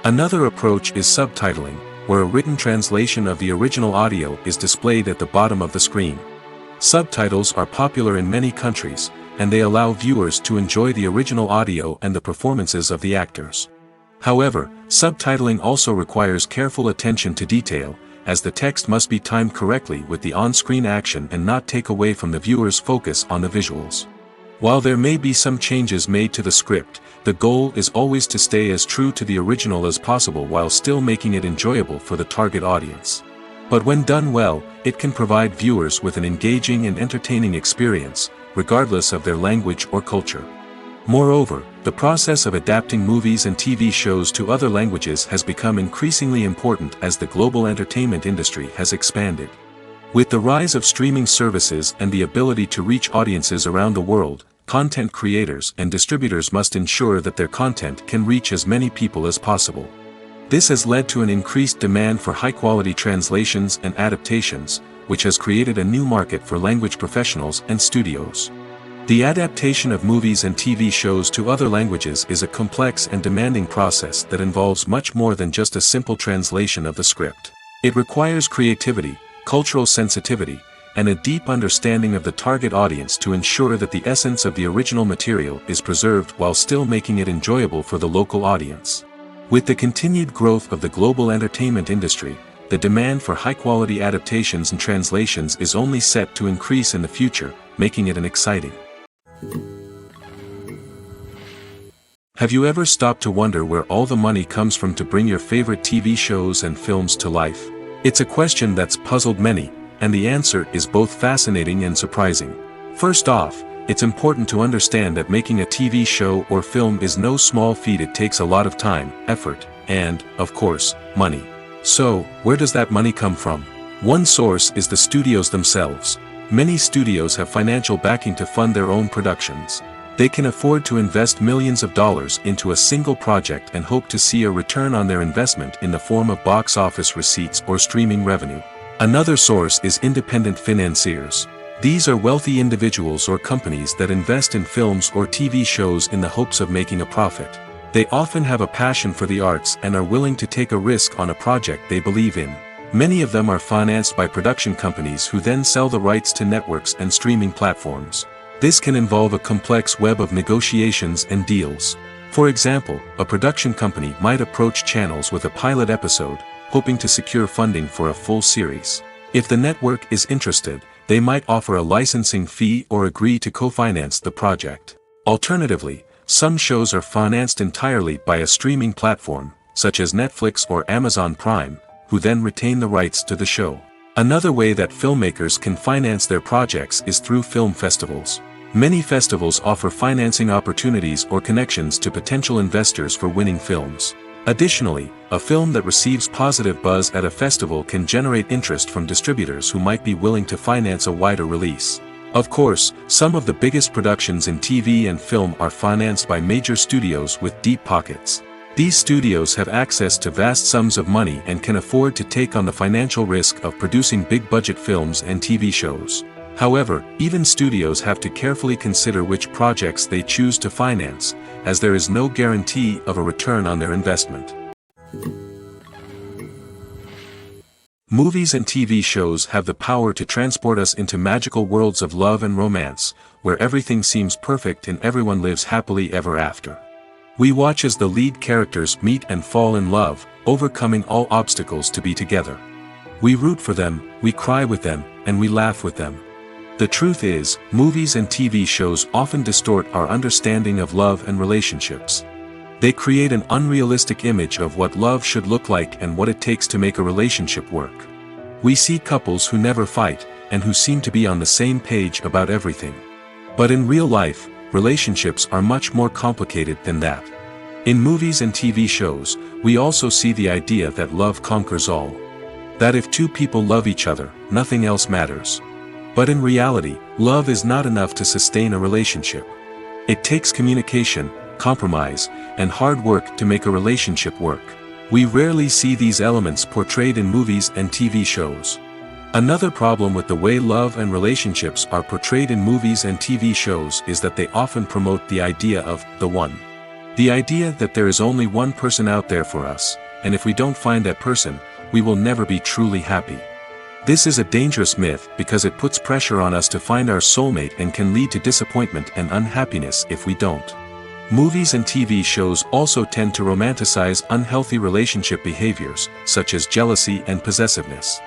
Speaker 1: Another approach is subtitling, where a written translation of the original audio is displayed at the bottom of the screen. Subtitles are popular in many countries, and they allow viewers to enjoy the original audio and the performances of the actors. However, subtitling also requires careful attention to detail, as the text must be timed correctly with the on-screen action and not take away from the viewer's focus on the visuals. While there may be some changes made to the script, the goal is always to stay as true to the original as possible while still making it enjoyable for the target audience. But when done well, it can provide viewers with an engaging and entertaining experience, regardless of their language or culture. Moreover, The process of adapting movies and TV shows to other languages has become increasingly important as the global entertainment industry has expanded. With the rise of streaming services and the ability to reach audiences around the world, content creators and distributors must ensure that their content can reach as many people as possible. This has led to an increased demand for high-quality translations and adaptations, which has created a new market for language professionals and studios. The adaptation of movies and TV shows to other languages is a complex and demanding process that involves much more than just a simple translation of the script. It requires creativity, cultural sensitivity, and a deep understanding of the target audience to ensure that the essence of the original material is preserved while still making it enjoyable for the local audience. With the continued growth of the global entertainment industry, the demand for high-quality adaptations and translations is only set to increase in the future, making it exciting. Have you ever stopped to wonder where all the money comes from to bring your favorite TV shows and films to life? It's a question that's puzzled many, and the answer is both fascinating and surprising. First off, it's important to understand that making a TV show or film is no small feat. It takes a lot of time, effort, and, of course, money. So, where does that money come from? One source is the studios themselves. Many studios have financial backing to fund their own productions. They can afford to invest millions of dollars into a single project and hope to see a return on their investment in the form of box office receipts or streaming revenue. Another source is independent financiers. These are wealthy individuals or companies that invest in films or TV shows in the hopes of making a profit. They often have a passion for the arts and are willing to take a risk on a project they believe in. Many of them are financed by production companies who then sell the rights to networks and streaming platforms. This can involve a complex web of negotiations and deals. For example, a production company might approach channels with a pilot episode, hoping to secure funding for a full series. If the network is interested, they might offer a licensing fee or agree to co-finance the project. Alternatively, some shows are financed entirely by a streaming platform, such as Netflix or Amazon Prime, who then retain the rights to the show. Another way that filmmakers can finance their projects is through film festivals. Many festivals offer financing opportunities or connections to potential investors for winning films. Additionally, a film that receives positive buzz at a festival can generate interest from distributors who might be willing to finance a wider release. Of course, some of the biggest productions in TV and film are financed by major studios with deep pockets. These studios have access to vast sums of money and can afford to take on the financial risk of producing big-budget films and TV shows. However, even studios have to carefully consider which projects they choose to finance, as there is no guarantee of a return on their investment. Movies and TV shows have the power to transport us into magical worlds of love and romance, where everything seems perfect and everyone lives happily ever after. We watch as the lead characters meet and fall in love, overcoming all obstacles to be together. We root for them, we cry with them, and we laugh with them. The truth is, movies and TV shows often distort our understanding of love and relationships. They create an unrealistic image of what love should look like and what it takes to make a relationship work. We see couples who never fight, and who seem to be on the same page about everything. But in real life, relationships are much more complicated than that. In movies and TV shows, we also see the idea that love conquers all. That if two people love each other, nothing else matters. But in reality, love is not enough to sustain a relationship. It takes communication, compromise, and hard work to make a relationship work. We rarely see these elements portrayed in movies and TV shows. Another problem with the way love and relationships are portrayed in movies and TV shows is that they often promote the idea of the one. The idea that there is only one person out there for us, and if we don't find that person, we will never be truly happy. This is a dangerous myth because it puts pressure on us to find our soulmate and can lead to disappointment and unhappiness if we don't. Movies and TV shows also tend to romanticize unhealthy relationship behaviors, such as jealousy and possessiveness.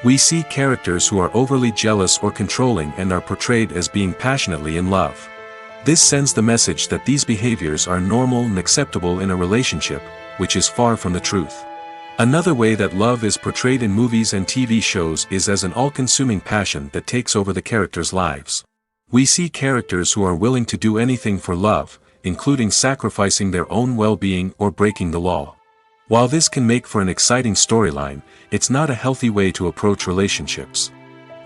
Speaker 1: We see characters who are overly jealous or controlling and are portrayed as being passionately in love. This sends the message that these behaviors are normal and acceptable in a relationship, which is far from the truth. Another way that love is portrayed in movies and TV shows is as an all-consuming passion that takes over the characters' lives. We see characters who are willing to do anything for love, including sacrificing their own well-being or breaking the law. While this can make for an exciting storyline, it's not a healthy way to approach relationships.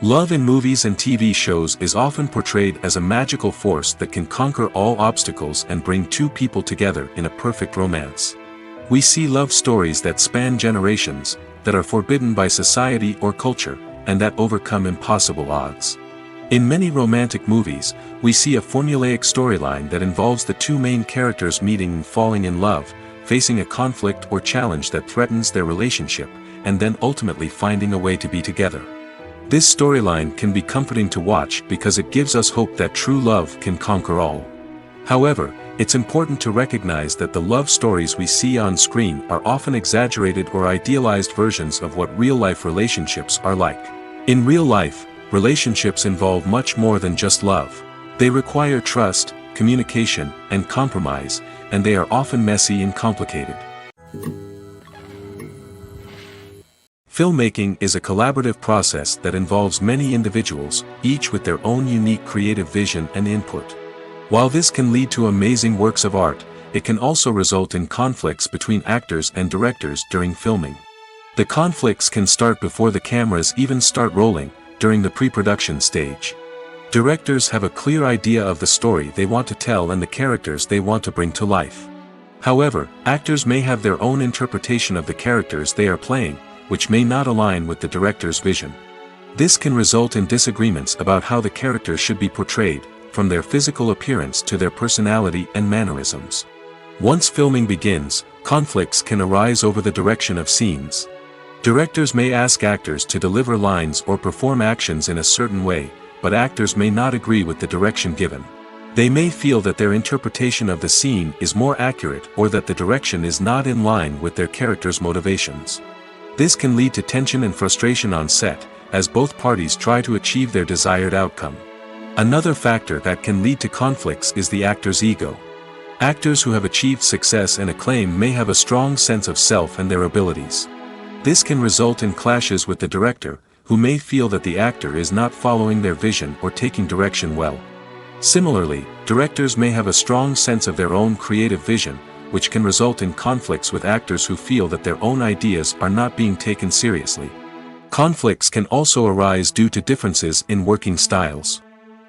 Speaker 1: Love in movies and TV shows is often portrayed as a magical force that can conquer all obstacles and bring two people together in a perfect romance. We see love stories that span generations, that are forbidden by society or culture, and that overcome impossible odds. In many romantic movies, we see a formulaic storyline that involves the two main characters meeting and falling in love, facing a conflict or challenge that threatens their relationship, and then ultimately finding a way to be together. This storyline can be comforting to watch because it gives us hope that true love can conquer all. However, it's important to recognize that the love stories we see on screen are often exaggerated or idealized versions of what real-life relationships are like. In real life, relationships involve much more than just love. They require trust, communication, and compromise, and they are often messy and complicated. Filmmaking is a collaborative process that involves many individuals, each with their own unique creative vision and input. While this can lead to amazing works of art, it can also result in conflicts between actors and directors during filming. The conflicts can start before the cameras even start rolling, during the pre-production stage. Directors have a clear idea of the story they want to tell and the characters they want to bring to life. However, actors may have their own interpretation of the characters they are playing, which may not align with the director's vision. This can result in disagreements about how the characters should be portrayed, from their physical appearance to their personality and mannerisms. Once filming begins, conflicts can arise over the direction of scenes. Directors may ask actors to deliver lines or perform actions in a certain way, but actors may not agree with the direction given. They may feel that their interpretation of the scene is more accurate or that the direction is not in line with their character's motivations. This can lead to tension and frustration on set, as both parties try to achieve their desired outcome. Another factor that can lead to conflicts is the actor's ego. Actors who have achieved success and acclaim may have a strong sense of self and their abilities. This can result in clashes with the director, who may feel that the actor is not following their vision or taking direction well. Similarly, directors may have a strong sense of their own creative vision, which can result in conflicts with actors who feel that their own ideas are not being taken seriously. Conflicts can also arise due to differences in working styles.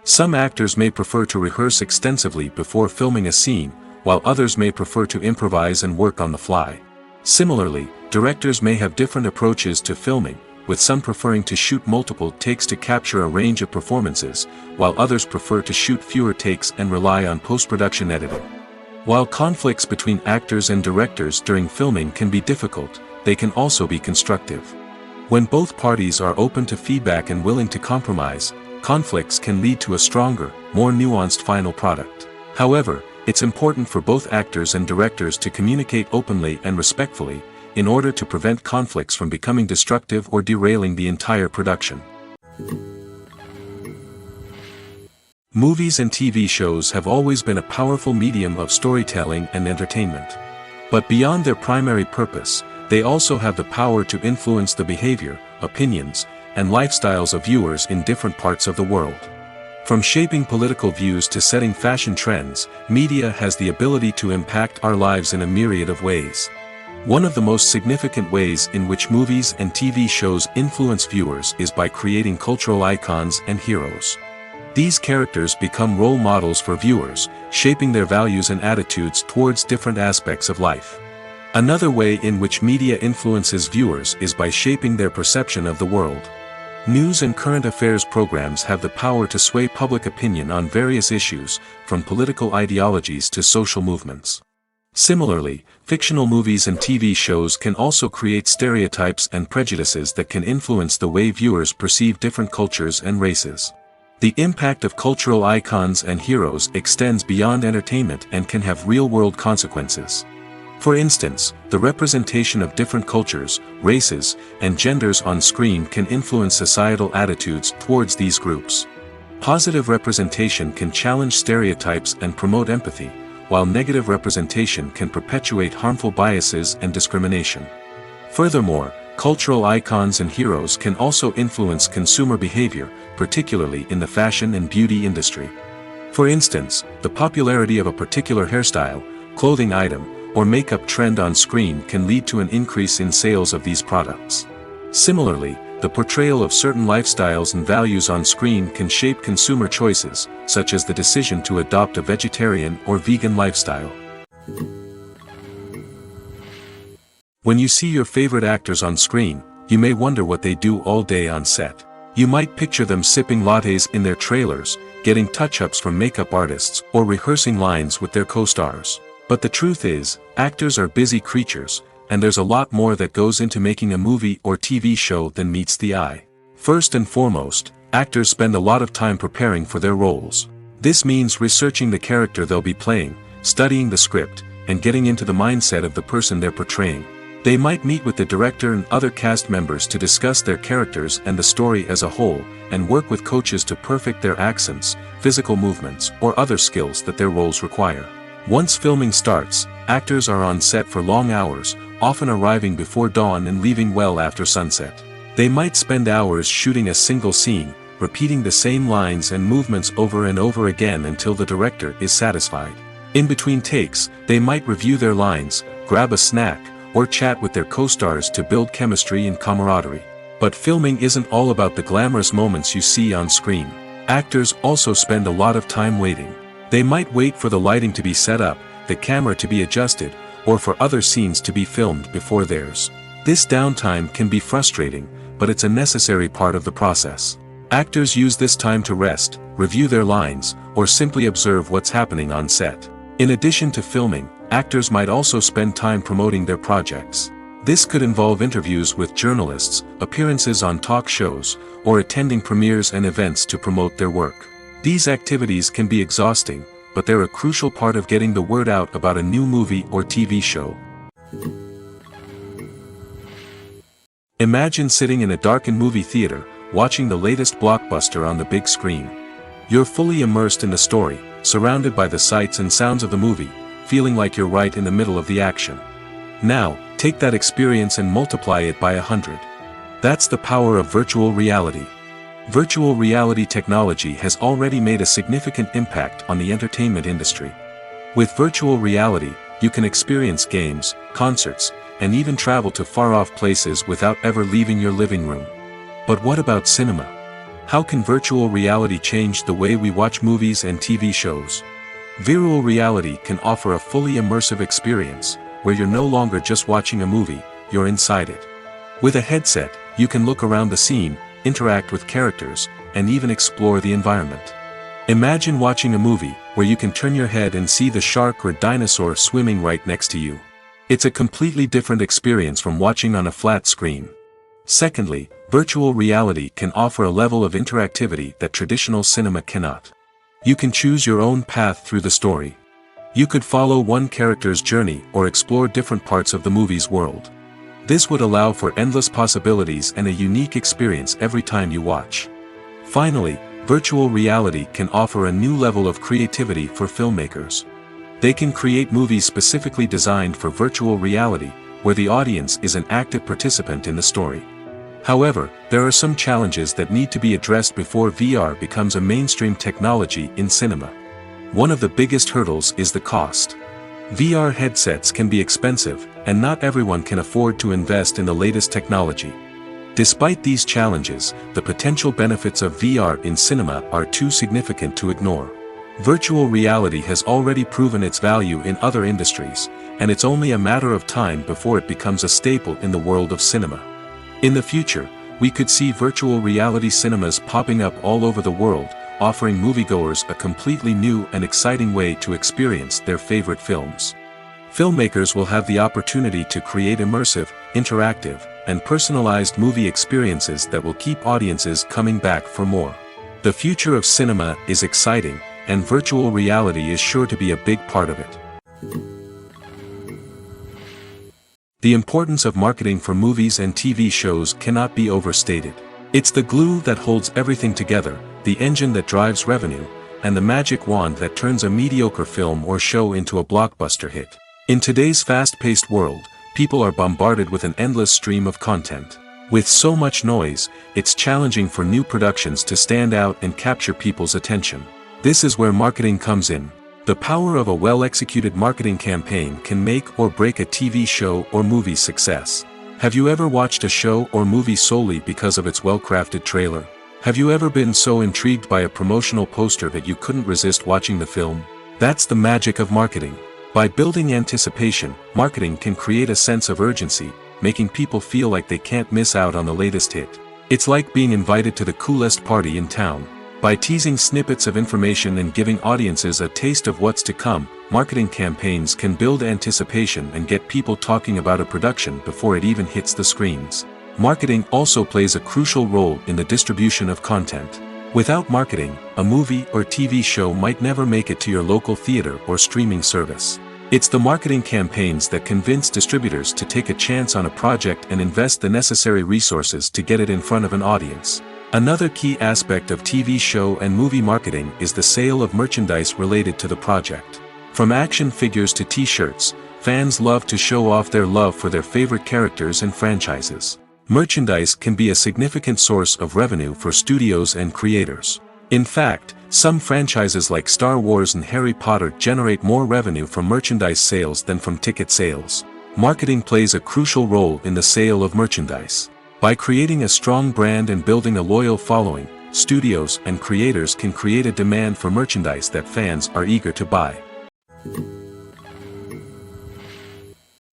Speaker 1: Some actors may prefer to rehearse extensively before filming a scene, while others may prefer to improvise and work on the fly. Similarly, directors may have different approaches to filming, with some preferring to shoot multiple takes to capture a range of performances, while others prefer to shoot fewer takes and rely on post-production editing. While conflicts between actors and directors during filming can be difficult, they can also be constructive. When both parties are open to feedback and willing to compromise, conflicts can lead to a stronger, more nuanced final product. However, it's important for both actors and directors to communicate openly and respectfully, in order to prevent conflicts from becoming destructive or derailing the entire production. Movies and TV shows have always been a powerful medium of storytelling and entertainment. But beyond their primary purpose, they also have the power to influence the behavior, opinions, and lifestyles of viewers in different parts of the world. From shaping political views to setting fashion trends, media has the ability to impact our lives in a myriad of ways. One of the most significant ways in which movies and TV shows influence viewers is by creating cultural icons and heroes. These characters become role models for viewers, shaping their values and attitudes towards different aspects of life. Another way in which media influences viewers is by shaping their perception of the world. News and current affairs programs have the power to sway public opinion on various issues, from political ideologies to social movements. Similarly, fictional movies and TV shows can also create stereotypes and prejudices that can influence the way viewers perceive different cultures and races. The impact of cultural icons and heroes extends beyond entertainment and can have real-world consequences. For instance, the representation of different cultures, races, and genders on screen can influence societal attitudes towards these groups. Positive representation can challenge stereotypes and promote empathy, while negative representation can perpetuate harmful biases and discrimination. Furthermore, cultural icons and heroes can also influence consumer behavior, particularly in the fashion and beauty industry. For instance, the popularity of a particular hairstyle, clothing item, or makeup trend on screen can lead to an increase in sales of these products. Similarly, the portrayal of certain lifestyles and values on screen can shape consumer choices, such as the decision to adopt a vegetarian or vegan lifestyle. When you see your favorite actors on screen, you may wonder what they do all day on set. You might picture them sipping lattes in their trailers, getting touch-ups from makeup artists, or rehearsing lines with their co-stars. But the truth is, actors are busy creatures, and there's a lot more that goes into making a movie or TV show than meets the eye. First and foremost, actors spend a lot of time preparing for their roles. This means researching the character they'll be playing, studying the script, and getting into the mindset of the person they're portraying. They might meet with the director and other cast members to discuss their characters and the story as a whole, and work with coaches to perfect their accents, physical movements, or other skills that their roles require. Once filming starts, actors are on set for long hours, often arriving before dawn and leaving well after sunset. They might spend hours shooting a single scene, repeating the same lines and movements over and over again until the director is satisfied. In between takes, they might review their lines, grab a snack, or chat with their co-stars to build chemistry and camaraderie. But filming isn't all about the glamorous moments you see on screen. Actors also spend a lot of time waiting. They might wait for the lighting to be set up, the camera to be adjusted, or for other scenes to be filmed before theirs. This downtime can be frustrating, but it's a necessary part of the process. Actors use this time to rest, review their lines, or simply observe what's happening on set. In addition to filming, actors might also spend time promoting their projects. This could involve interviews with journalists, appearances on talk shows, or attending premieres and events to promote their work. These activities can be exhausting, but they're a crucial part of getting the word out about a new movie or TV show. Imagine sitting in a darkened movie theater, watching the latest blockbuster on the big screen. You're fully immersed in the story, surrounded by the sights and sounds of the movie, feeling like you're right in the middle of the action. Now, take that experience and multiply it by 100. That's the power of virtual reality. Virtual reality technology has already made a significant impact on the entertainment industry. With virtual reality, you can experience games, concerts, and even travel to far-off places without ever leaving your living room. But what about cinema? How can virtual reality change the way we watch movies and TV shows? Virtual reality can offer a fully immersive experience, where you're no longer just watching a movie, you're inside it. With a headset, you can look around the scene, interact with characters, and even explore the environment. Imagine watching a movie where you can turn your head and see the shark or dinosaur swimming right next to you. It's a completely different experience from watching on a flat screen. Secondly, virtual reality can offer a level of interactivity that traditional cinema cannot. You can choose your own path through the story. You could follow one character's journey or explore different parts of the movie's world. This would allow for endless possibilities and a unique experience every time you watch. Finally, virtual reality can offer a new level of creativity for filmmakers. They can create movies specifically designed for virtual reality, where the audience is an active participant in the story. However, there are some challenges that need to be addressed before VR becomes a mainstream technology in cinema. One of the biggest hurdles is the cost. VR headsets can be expensive, and not everyone can afford to invest in the latest technology. Despite these challenges, the potential benefits of VR in cinema are too significant to ignore. Virtual reality has already proven its value in other industries, and it's only a matter of time before it becomes a staple in the world of cinema. In the future, we could see virtual reality cinemas popping up all over the world, offering moviegoers a completely new and exciting way to experience their favorite films. Filmmakers will have the opportunity to create immersive, interactive, and personalized movie experiences that will keep audiences coming back for more. The future of cinema is exciting, and virtual reality is sure to be a big part of it. The importance of marketing for movies and TV shows cannot be overstated. It's the glue that holds everything together, the engine that drives revenue, and the magic wand that turns a mediocre film or show into a blockbuster hit. In today's fast-paced world, people are bombarded with an endless stream of content. With so much noise, it's challenging for new productions to stand out and capture people's attention. This is where marketing comes in. The power of a well-executed marketing campaign can make or break a TV show or movie's success. Have you ever watched a show or movie solely because of its well-crafted trailer? Have you ever been so intrigued by a promotional poster that you couldn't resist watching the film? That's the magic of marketing. By building anticipation, marketing can create a sense of urgency, making people feel like they can't miss out on the latest hit. It's like being invited to the coolest party in town. By teasing snippets of information and giving audiences a taste of what's to come, marketing campaigns can build anticipation and get people talking about a production before it even hits the screens. Marketing also plays a crucial role in the distribution of content. Without marketing, a movie or TV show might never make it to your local theater or streaming service. It's the marketing campaigns that convince distributors to take a chance on a project and invest the necessary resources to get it in front of an audience. Another key aspect of TV show and movie marketing is the sale of merchandise related to the project. From action figures to t-shirts, fans love to show off their love for their favorite characters and franchises. Merchandise can be a significant source of revenue for studios and creators. In fact, some franchises like Star Wars and Harry Potter generate more revenue from merchandise sales than from ticket sales. Marketing plays a crucial role in the sale of merchandise. By creating a strong brand and building a loyal following, studios and creators can create a demand for merchandise that fans are eager to buy.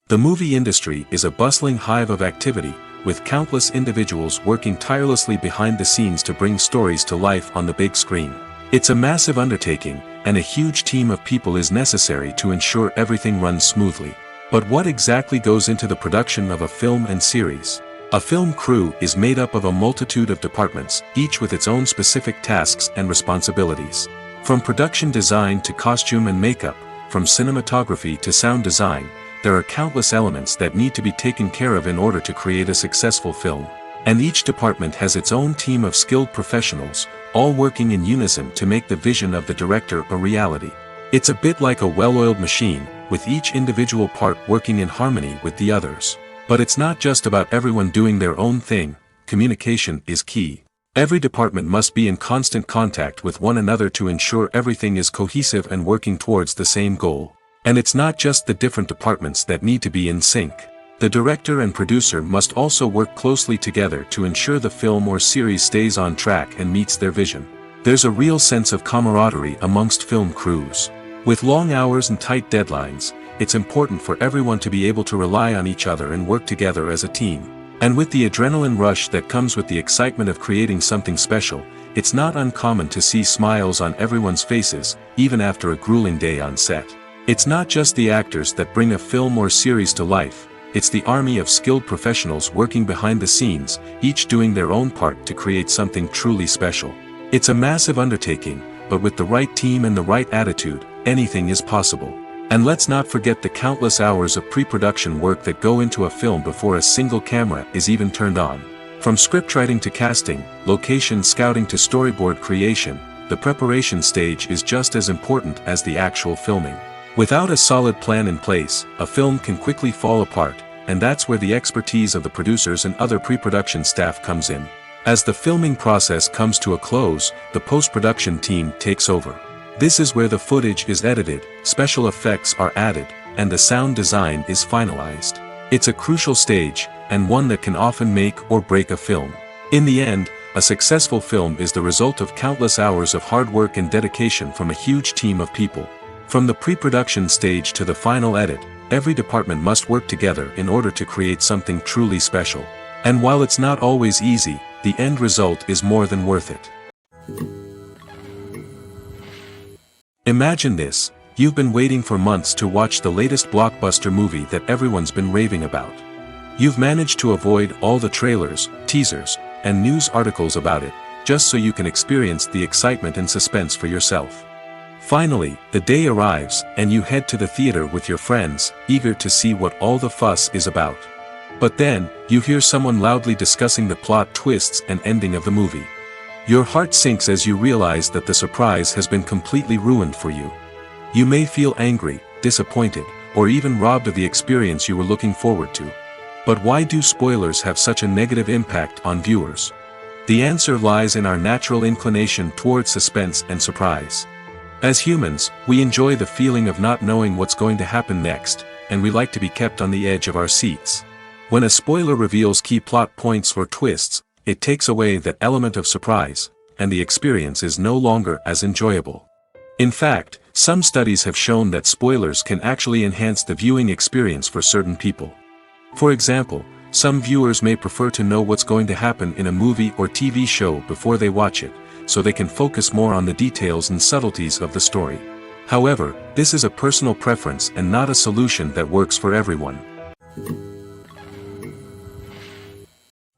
Speaker 1: The movie industry is a bustling hive of activity, with countless individuals working tirelessly behind the scenes to bring stories to life on the big screen. It's a massive undertaking, and a huge team of people is necessary to ensure everything runs smoothly. But what exactly goes into the production of a film and series? A film crew is made up of a multitude of departments, each with its own specific tasks and responsibilities. From production design to costume and makeup, from cinematography to sound design, there are countless elements that need to be taken care of in order to create a successful film. And each department has its own team of skilled professionals, all working in unison to make the vision of the director a reality. It's a bit like a well-oiled machine, with each individual part working in harmony with the others. But it's not just about everyone doing their own thing. Communication is key. Every department must be in constant contact with one another to ensure everything is cohesive and working towards the same goal. And it's not just the different departments that need to be in sync. The director and producer must also work closely together to ensure the film or series stays on track and meets their vision. There's a real sense of camaraderie amongst film crews. With long hours and tight deadlines, it's important for everyone to be able to rely on each other and work together as a team. And with the adrenaline rush that comes with the excitement of creating something special, it's not uncommon to see smiles on everyone's faces, even after a grueling day on set. It's not just the actors that bring a film or series to life, it's the army of skilled professionals working behind the scenes, each doing their own part to create something truly special. It's a massive undertaking, but with the right team and the right attitude, anything is possible. And let's not forget the countless hours of pre-production work that go into a film before a single camera is even turned on. From scriptwriting to casting, location scouting to storyboard creation, the preparation stage is just as important as the actual filming. Without a solid plan in place, a film can quickly fall apart, and that's where the expertise of the producers and other pre-production staff comes in. As the filming process comes to a close, the post-production team takes over. This is where the footage is edited, special effects are added, and the sound design is finalized. It's a crucial stage, and one that can often make or break a film. In the end, a successful film is the result of countless hours of hard work and dedication from a huge team of people. From the pre-production stage to the final edit, every department must work together in order to create something truly special. And while it's not always easy, the end result is more than worth it. Imagine this: you've been waiting for months to watch the latest blockbuster movie that everyone's been raving about. You've managed to avoid all the trailers, teasers, and news articles about it, just so you can experience the excitement and suspense for yourself. Finally, the day arrives, and you head to the theater with your friends, eager to see what all the fuss is about. But then, you hear someone loudly discussing the plot twists and ending of the movie. Your heart sinks as you realize that the surprise has been completely ruined for you. You may feel angry, disappointed, or even robbed of the experience you were looking forward to. But why do spoilers have such a negative impact on viewers? The answer lies in our natural inclination towards suspense and surprise. As humans, we enjoy the feeling of not knowing what's going to happen next, and we like to be kept on the edge of our seats. When a spoiler reveals key plot points or twists, it takes away that element of surprise, and the experience is no longer as enjoyable. In fact, some studies have shown that spoilers can actually enhance the viewing experience for certain people. For example, some viewers may prefer to know what's going to happen in a movie or TV show before they watch it, so they can focus more on the details and subtleties of the story. However, this is a personal preference and not a solution that works for everyone.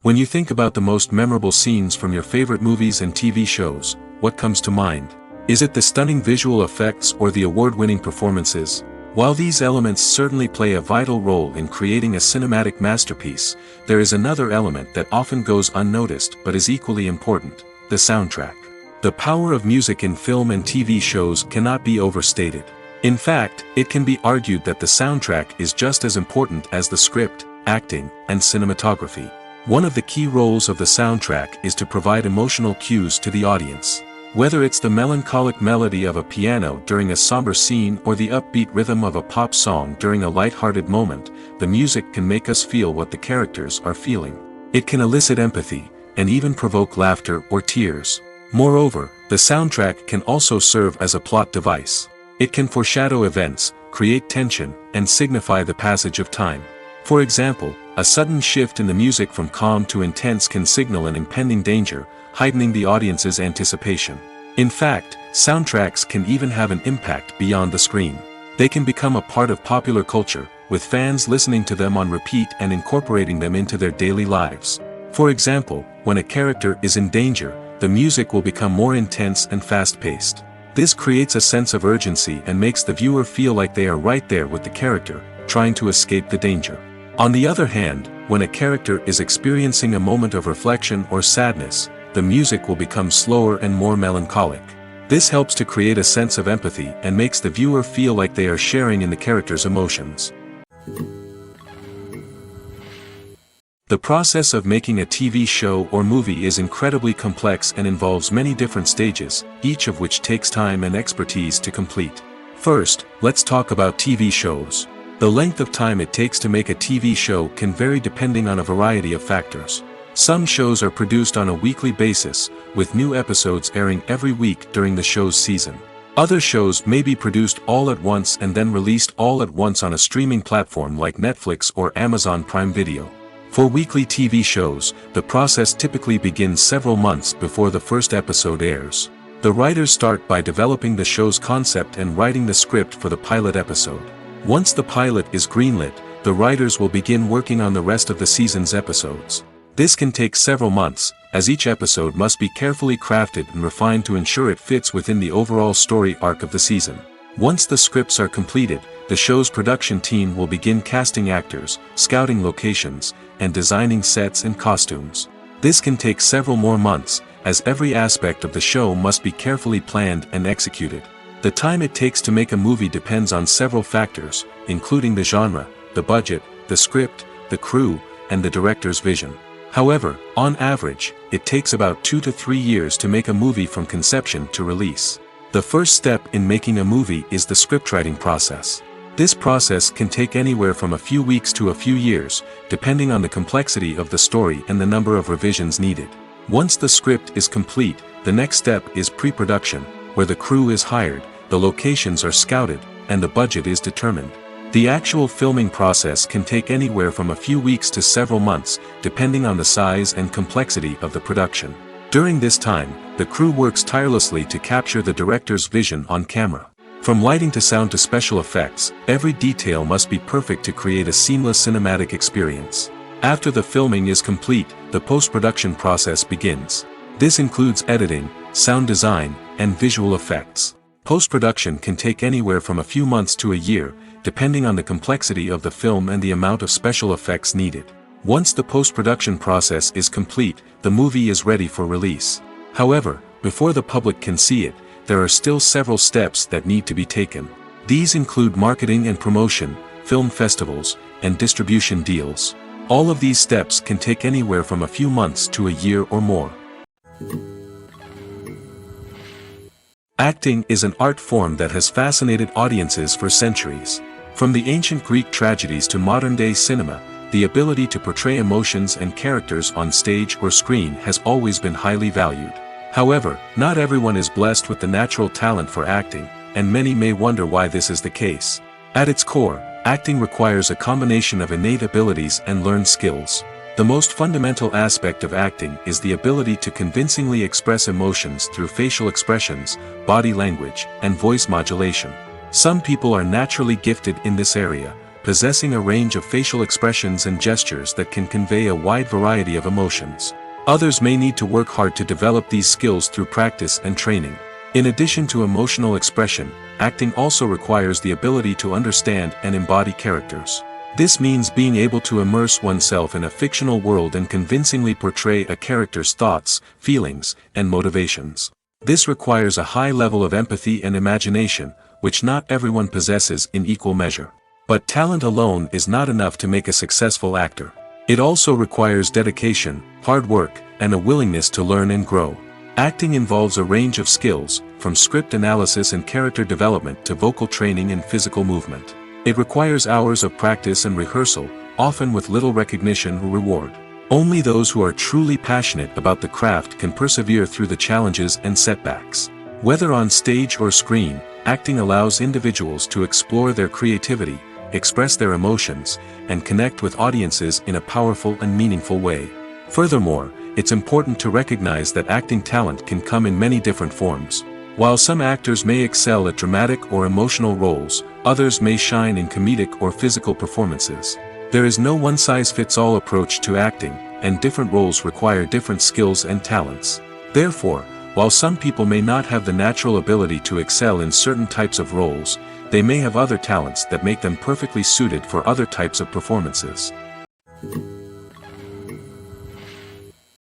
Speaker 1: When you think about the most memorable scenes from your favorite movies and TV shows, what comes to mind? Is it the stunning visual effects or the award-winning performances? While these elements certainly play a vital role in creating a cinematic masterpiece, there is another element that often goes unnoticed but is equally important: the soundtrack. The power of music in film and TV shows cannot be overstated. In fact, it can be argued that the soundtrack is just as important as the script, acting, and cinematography. One of the key roles of the soundtrack is to provide emotional cues to the audience. Whether it's the melancholic melody of a piano during a somber scene or the upbeat rhythm of a pop song during a light-hearted moment, the music can make us feel what the characters are feeling. It can elicit empathy, and even provoke laughter or tears. Moreover, the soundtrack can also serve as a plot device. It can foreshadow events, create tension, and signify the passage of time. For example, a sudden shift in the music from calm to intense can signal an impending danger, heightening the audience's anticipation. In fact, soundtracks can even have an impact beyond the screen. They can become a part of popular culture, with fans listening to them on repeat and incorporating them into their daily lives. For example, when a character is in danger, the music will become more intense and fast-paced. This creates a sense of urgency and makes the viewer feel like they are right there with the character, trying to escape the danger. On the other hand, when a character is experiencing a moment of reflection or sadness, the music will become slower and more melancholic. This helps to create a sense of empathy and makes the viewer feel like they are sharing in the character's emotions. The process of making a TV show or movie is incredibly complex and involves many different stages, each of which takes time and expertise to complete. First, let's talk about TV shows. The length of time it takes to make a TV show can vary depending on a variety of factors. Some shows are produced on a weekly basis, with new episodes airing every week during the show's season. Other shows may be produced all at once and then released all at once on a streaming platform like Netflix or Amazon Prime Video. For weekly TV shows, the process typically begins several months before the first episode airs. The writers start by developing the show's concept and writing the script for the pilot episode. Once the pilot is greenlit, the writers will begin working on the rest of the season's episodes. This can take several months, as each episode must be carefully crafted and refined to ensure it fits within the overall story arc of the season. Once the scripts are completed, the show's production team will begin casting actors, scouting locations, and designing sets and costumes. This can take several more months, as every aspect of the show must be carefully planned and executed. The time it takes to make a movie depends on several factors, including the genre, the budget, the script, the crew, and the director's vision. However, on average, it takes about 2 to 3 years to make a movie from conception to release. The first step in making a movie is the scriptwriting process. This process can take anywhere from a few weeks to a few years, depending on the complexity of the story and the number of revisions needed. Once the script is complete, the next step is pre-production, where the crew is hired, the locations are scouted, and the budget is determined. The actual filming process can take anywhere from a few weeks to several months, depending on the size and complexity of the production. During this time, the crew works tirelessly to capture the director's vision on camera. From lighting to sound to special effects, every detail must be perfect to create a seamless cinematic experience. After the filming is complete, the post-production process begins. This includes editing, sound design, and visual effects. Post-production can take anywhere from a few months to a year, depending on the complexity of the film and the amount of special effects needed. Once the post-production process is complete, the movie is ready for release. However, before the public can see it, there are still several steps that need to be taken. These include marketing and promotion, film festivals, and distribution deals. All of these steps can take anywhere from a few months to a year or more. Acting is an art form that has fascinated audiences for centuries. From the ancient Greek tragedies to modern-day cinema, the ability to portray emotions and characters on stage or screen has always been highly valued. However, not everyone is blessed with the natural talent for acting, and many may wonder why this is the case. At its core, acting requires a combination of innate abilities and learned skills. The most fundamental aspect of acting is the ability to convincingly express emotions through facial expressions, body language, and voice modulation. Some people are naturally gifted in this area, possessing a range of facial expressions and gestures that can convey a wide variety of emotions. Others may need to work hard to develop these skills through practice and training. In addition to emotional expression, acting also requires the ability to understand and embody characters. This means being able to immerse oneself in a fictional world and convincingly portray a character's thoughts, feelings, and motivations. This requires a high level of empathy and imagination, which not everyone possesses in equal measure. But talent alone is not enough to make a successful actor. It also requires dedication, hard work, and a willingness to learn and grow. Acting involves a range of skills, from script analysis and character development to vocal training and physical movement. It requires hours of practice and rehearsal, often with little recognition or reward. Only those who are truly passionate about the craft can persevere through the challenges and setbacks. Whether on stage or screen, acting allows individuals to explore their creativity, express their emotions, and connect with audiences in a powerful and meaningful way. Furthermore, it's important to recognize that acting talent can come in many different forms. While some actors may excel at dramatic or emotional roles, others may shine in comedic or physical performances. There is no one-size-fits-all approach to acting, and different roles require different skills and talents. Therefore, while some people may not have the natural ability to excel in certain types of roles, they may have other talents that make them perfectly suited for other types of performances.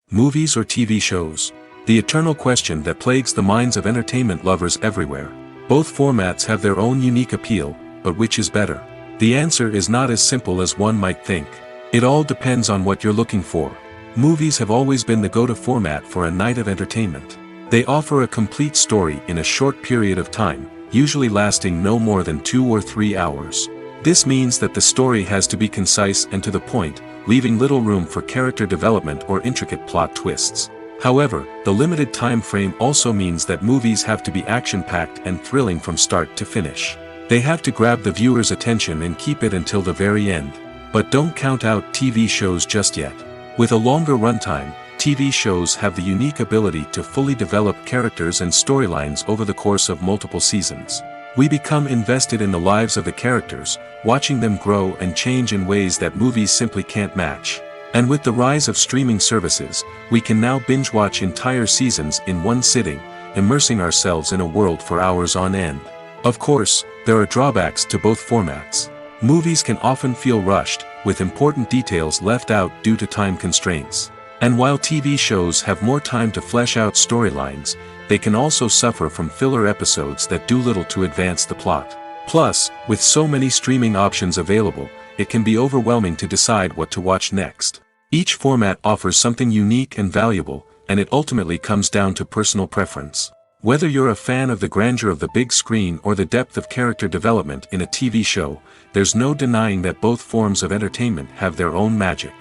Speaker 1: Movies or TV shows? The eternal question that plagues the minds of entertainment lovers everywhere. Both formats have their own unique appeal, but which is better? The answer is not as simple as one might think. It all depends on what you're looking for. Movies have always been the go-to format for a night of entertainment. They offer a complete story in a short period of time, usually lasting no more than 2 or 3 hours. This means that the story has to be concise and to the point, leaving little room for character development or intricate plot twists. However, the limited time frame also means that movies have to be action-packed and thrilling from start to finish. They have to grab the viewer's attention and keep it until the very end. But don't count out TV shows just yet. With a longer runtime, TV shows have the unique ability to fully develop characters and storylines over the course of multiple seasons. We become invested in the lives of the characters, watching them grow and change in ways that movies simply can't match. And with the rise of streaming services, we can now binge-watch entire seasons in one sitting, immersing ourselves in a world for hours on end. Of course, there are drawbacks to both formats. Movies can often feel rushed, with important details left out due to time constraints. And while TV shows have more time to flesh out storylines, they can also suffer from filler episodes that do little to advance the plot. Plus, with so many streaming options available, it can be overwhelming to decide what to watch next. Each format offers something unique and valuable, and it ultimately comes down to personal preference. Whether you're a fan of the grandeur of the big screen or the depth of character development in a TV show, there's no denying that both forms of entertainment have their own magic.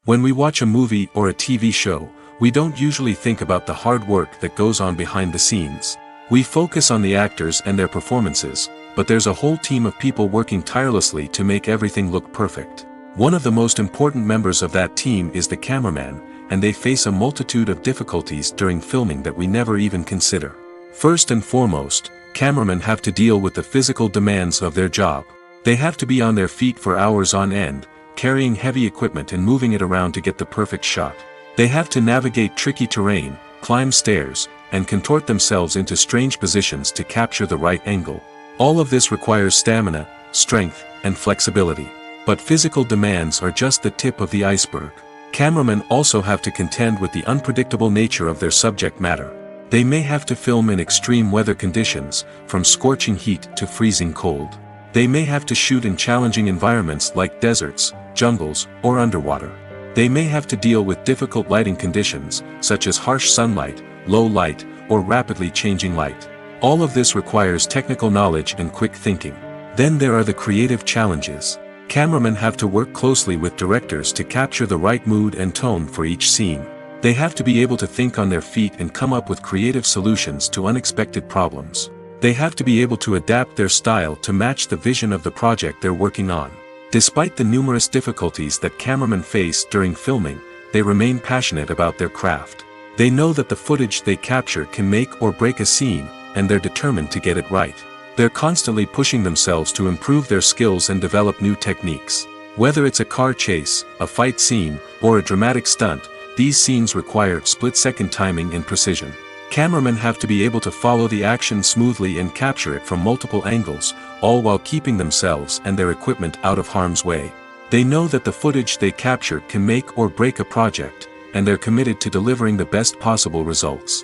Speaker 1: When we watch a movie or a TV show, we don't usually think about the hard work that goes on behind the scenes. We focus on the actors and their performances, but there's a whole team of people working tirelessly to make everything look perfect. One of the most important members of that team is the cameraman, and they face a multitude of difficulties during filming that we never even consider. First and foremost, cameramen have to deal with the physical demands of their job. They have to be on their feet for hours on end, carrying heavy equipment and moving it around to get the perfect shot. They have to navigate tricky terrain, climb stairs, and contort themselves into strange positions to capture the right angle. All of this requires stamina, strength, and flexibility. But physical demands are just the tip of the iceberg. Cameramen also have to contend with the unpredictable nature of their subject matter. They may have to film in extreme weather conditions, from scorching heat to freezing cold. They may have to shoot in challenging environments like deserts, jungles, or underwater. They may have to deal with difficult lighting conditions, such as harsh sunlight, low light, or rapidly changing light. All of this requires technical knowledge and quick thinking. Then there are the creative challenges. Cameramen have to work closely with directors to capture the right mood and tone for each scene. They have to be able to think on their feet and come up with creative solutions to unexpected problems. They have to be able to adapt their style to match the vision of the project they're working on. Despite the numerous difficulties that cameramen face during filming, they remain passionate about their craft. They know that the footage they capture can make or break a scene, and they're determined to get it right. They're constantly pushing themselves to improve their skills and develop new techniques. Whether it's a car chase, a fight scene, or a dramatic stunt, these scenes require split-second timing and precision. Cameramen have to be able to follow the action smoothly and capture it from multiple angles, all while keeping themselves and their equipment out of harm's way. They know that the footage they capture can make or break a project, and they're committed to delivering the best possible results.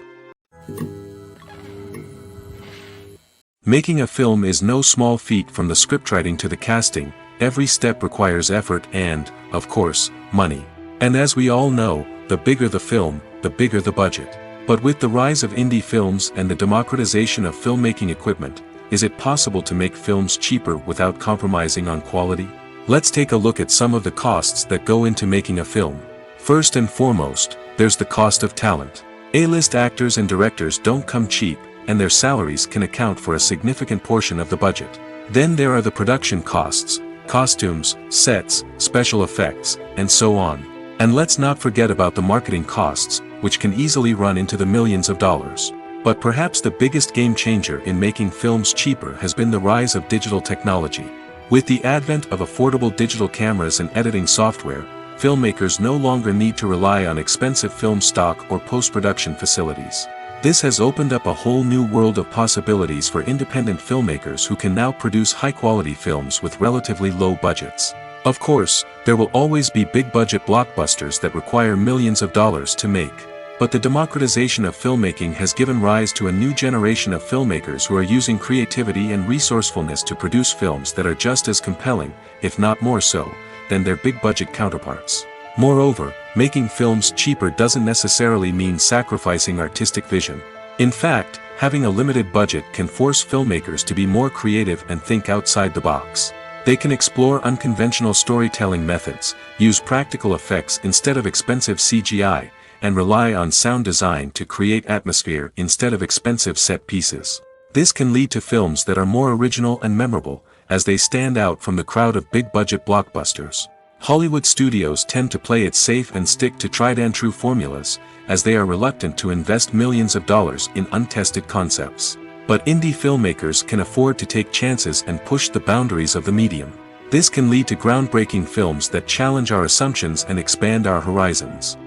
Speaker 1: Making a film is no small feat. From the scriptwriting to the casting, every step requires effort and, of course, money. And as we all know, the bigger the film, the bigger the budget. But with the rise of indie films and the democratization of filmmaking equipment, is it possible to make films cheaper without compromising on quality? Let's take a look at some of the costs that go into making a film. First and foremost, there's the cost of talent. A-list actors and directors don't come cheap, and their salaries can account for a significant portion of the budget. Then there are the production costs, costumes, sets, special effects, and so on. And let's not forget about the marketing costs, which can easily run into the millions of dollars. But perhaps the biggest game changer in making films cheaper has been the rise of digital technology. With the advent of affordable digital cameras and editing software, filmmakers no longer need to rely on expensive film stock or post-production facilities. This has opened up a whole new world of possibilities for independent filmmakers who can now produce high-quality films with relatively low budgets. Of course, there will always be big-budget blockbusters that require millions of dollars to make. But the democratization of filmmaking has given rise to a new generation of filmmakers who are using creativity and resourcefulness to produce films that are just as compelling, if not more so, than their big-budget counterparts. Moreover, making films cheaper doesn't necessarily mean sacrificing artistic vision. In fact, having a limited budget can force filmmakers to be more creative and think outside the box. They can explore unconventional storytelling methods, use practical effects instead of expensive CGI, and rely on sound design to create atmosphere instead of expensive set pieces. This can lead to films that are more original and memorable, as they stand out from the crowd of big-budget blockbusters. Hollywood studios tend to play it safe and stick to tried-and-true formulas, as they are reluctant to invest millions of dollars in untested concepts. But indie filmmakers can afford to take chances and push the boundaries of the medium. This can lead to groundbreaking films that challenge our assumptions and expand our horizons.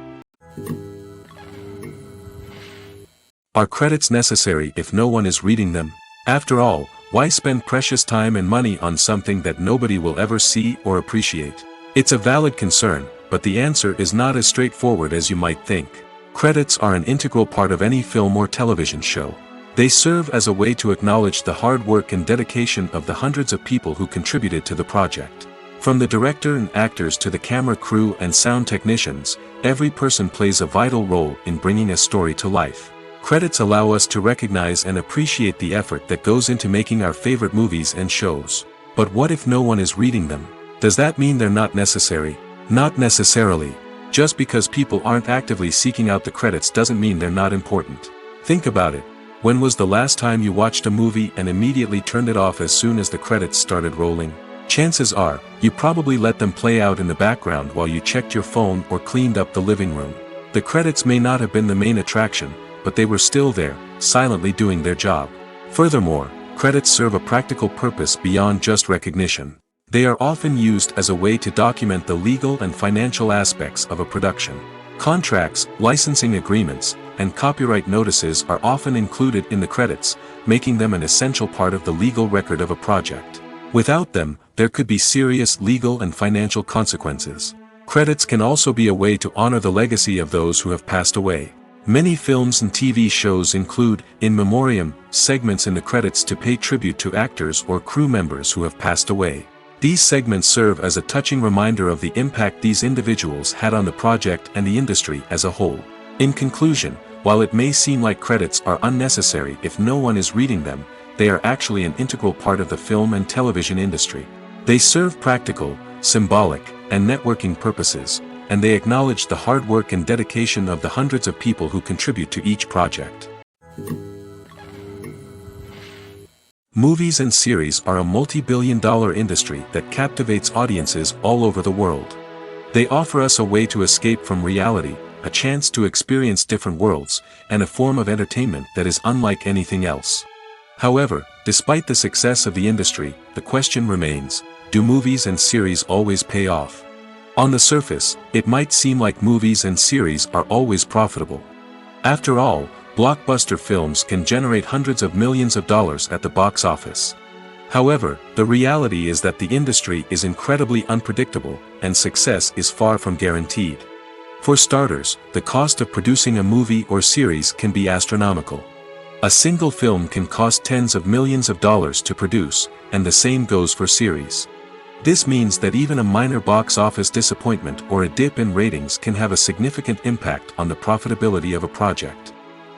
Speaker 1: Are credits necessary if no one is reading them? After all, why spend precious time and money on something that nobody will ever see or appreciate? It's a valid concern, but the answer is not as straightforward as you might think. Credits are an integral part of any film or television show. They serve as a way to acknowledge the hard work and dedication of the hundreds of people who contributed to the project. From the director and actors to the camera crew and sound technicians, every person plays a vital role in bringing a story to life. Credits allow us to recognize and appreciate the effort that goes into making our favorite movies and shows. But what if no one is reading them? Does that mean they're not necessary? Not necessarily. Just because people aren't actively seeking out the credits doesn't mean they're not important. Think about it. When was the last time you watched a movie and immediately turned it off as soon as the credits started rolling? Chances are, you probably let them play out in the background while you checked your phone or cleaned up the living room. The credits may not have been the main attraction, but they were still there, silently doing their job. Furthermore, credits serve a practical purpose beyond just recognition. They are often used as a way to document the legal and financial aspects of a production. Contracts, licensing agreements, and copyright notices are often included in the credits, making them an essential part of the legal record of a project. Without them, there could be serious legal and financial consequences. Credits can also be a way to honor the legacy of those who have passed away. Many films and TV shows include, in memoriam, segments in the credits to pay tribute to actors or crew members who have passed away. These segments serve as a touching reminder of the impact these individuals had on the project and the industry as a whole. In conclusion, while it may seem like credits are unnecessary if no one is reading them, they are actually an integral part of the film and television industry. They serve practical, symbolic, and networking purposes, and they acknowledge the hard work and dedication of the hundreds of people who contribute to each project. Movies and series are a multi-billion-dollar industry that captivates audiences all over the world. They offer us a way to escape from reality, a chance to experience different worlds, and a form of entertainment that is unlike anything else. However, despite the success of the industry, the question remains, do movies and series always pay off? On the surface, it might seem like movies and series are always profitable. After all, blockbuster films can generate hundreds of millions of dollars at the box office. However, the reality is that the industry is incredibly unpredictable, and success is far from guaranteed. For starters, the cost of producing a movie or series can be astronomical. A single film can cost tens of millions of dollars to produce, and the same goes for series. This means that even a minor box office disappointment or a dip in ratings can have a significant impact on the profitability of a project.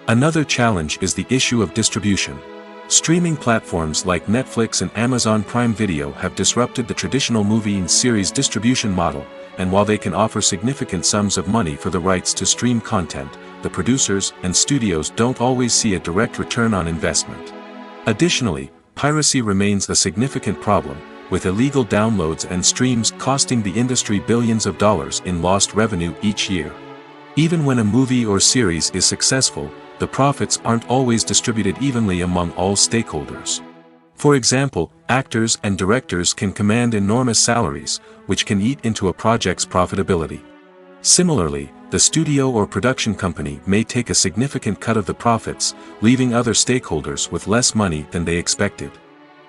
Speaker 1: Another challenge is the issue of distribution. Streaming platforms like Netflix and Amazon Prime Video have disrupted the traditional movie and series distribution model, and while they can offer significant sums of money for the rights to stream content, the producers and studios don't always see a direct return on investment. Additionally, piracy remains a significant problem, with illegal downloads and streams costing the industry billions of dollars in lost revenue each year. Even when a movie or series is successful, the profits aren't always distributed evenly among all stakeholders. For example, actors and directors can command enormous salaries, which can eat into a project's profitability. Similarly, the studio or production company may take a significant cut of the profits, leaving other stakeholders with less money than they expected.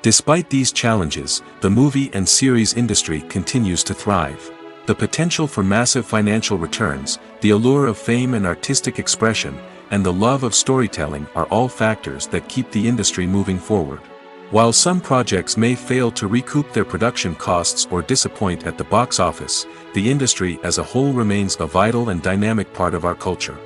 Speaker 1: Despite these challenges, the movie and series industry continues to thrive. The potential for massive financial returns, the allure of fame and artistic expression, and the love of storytelling are all factors that keep the industry moving forward. While some projects may fail to recoup their production costs or disappoint at the box office, the industry as a whole remains a vital and dynamic part of our culture.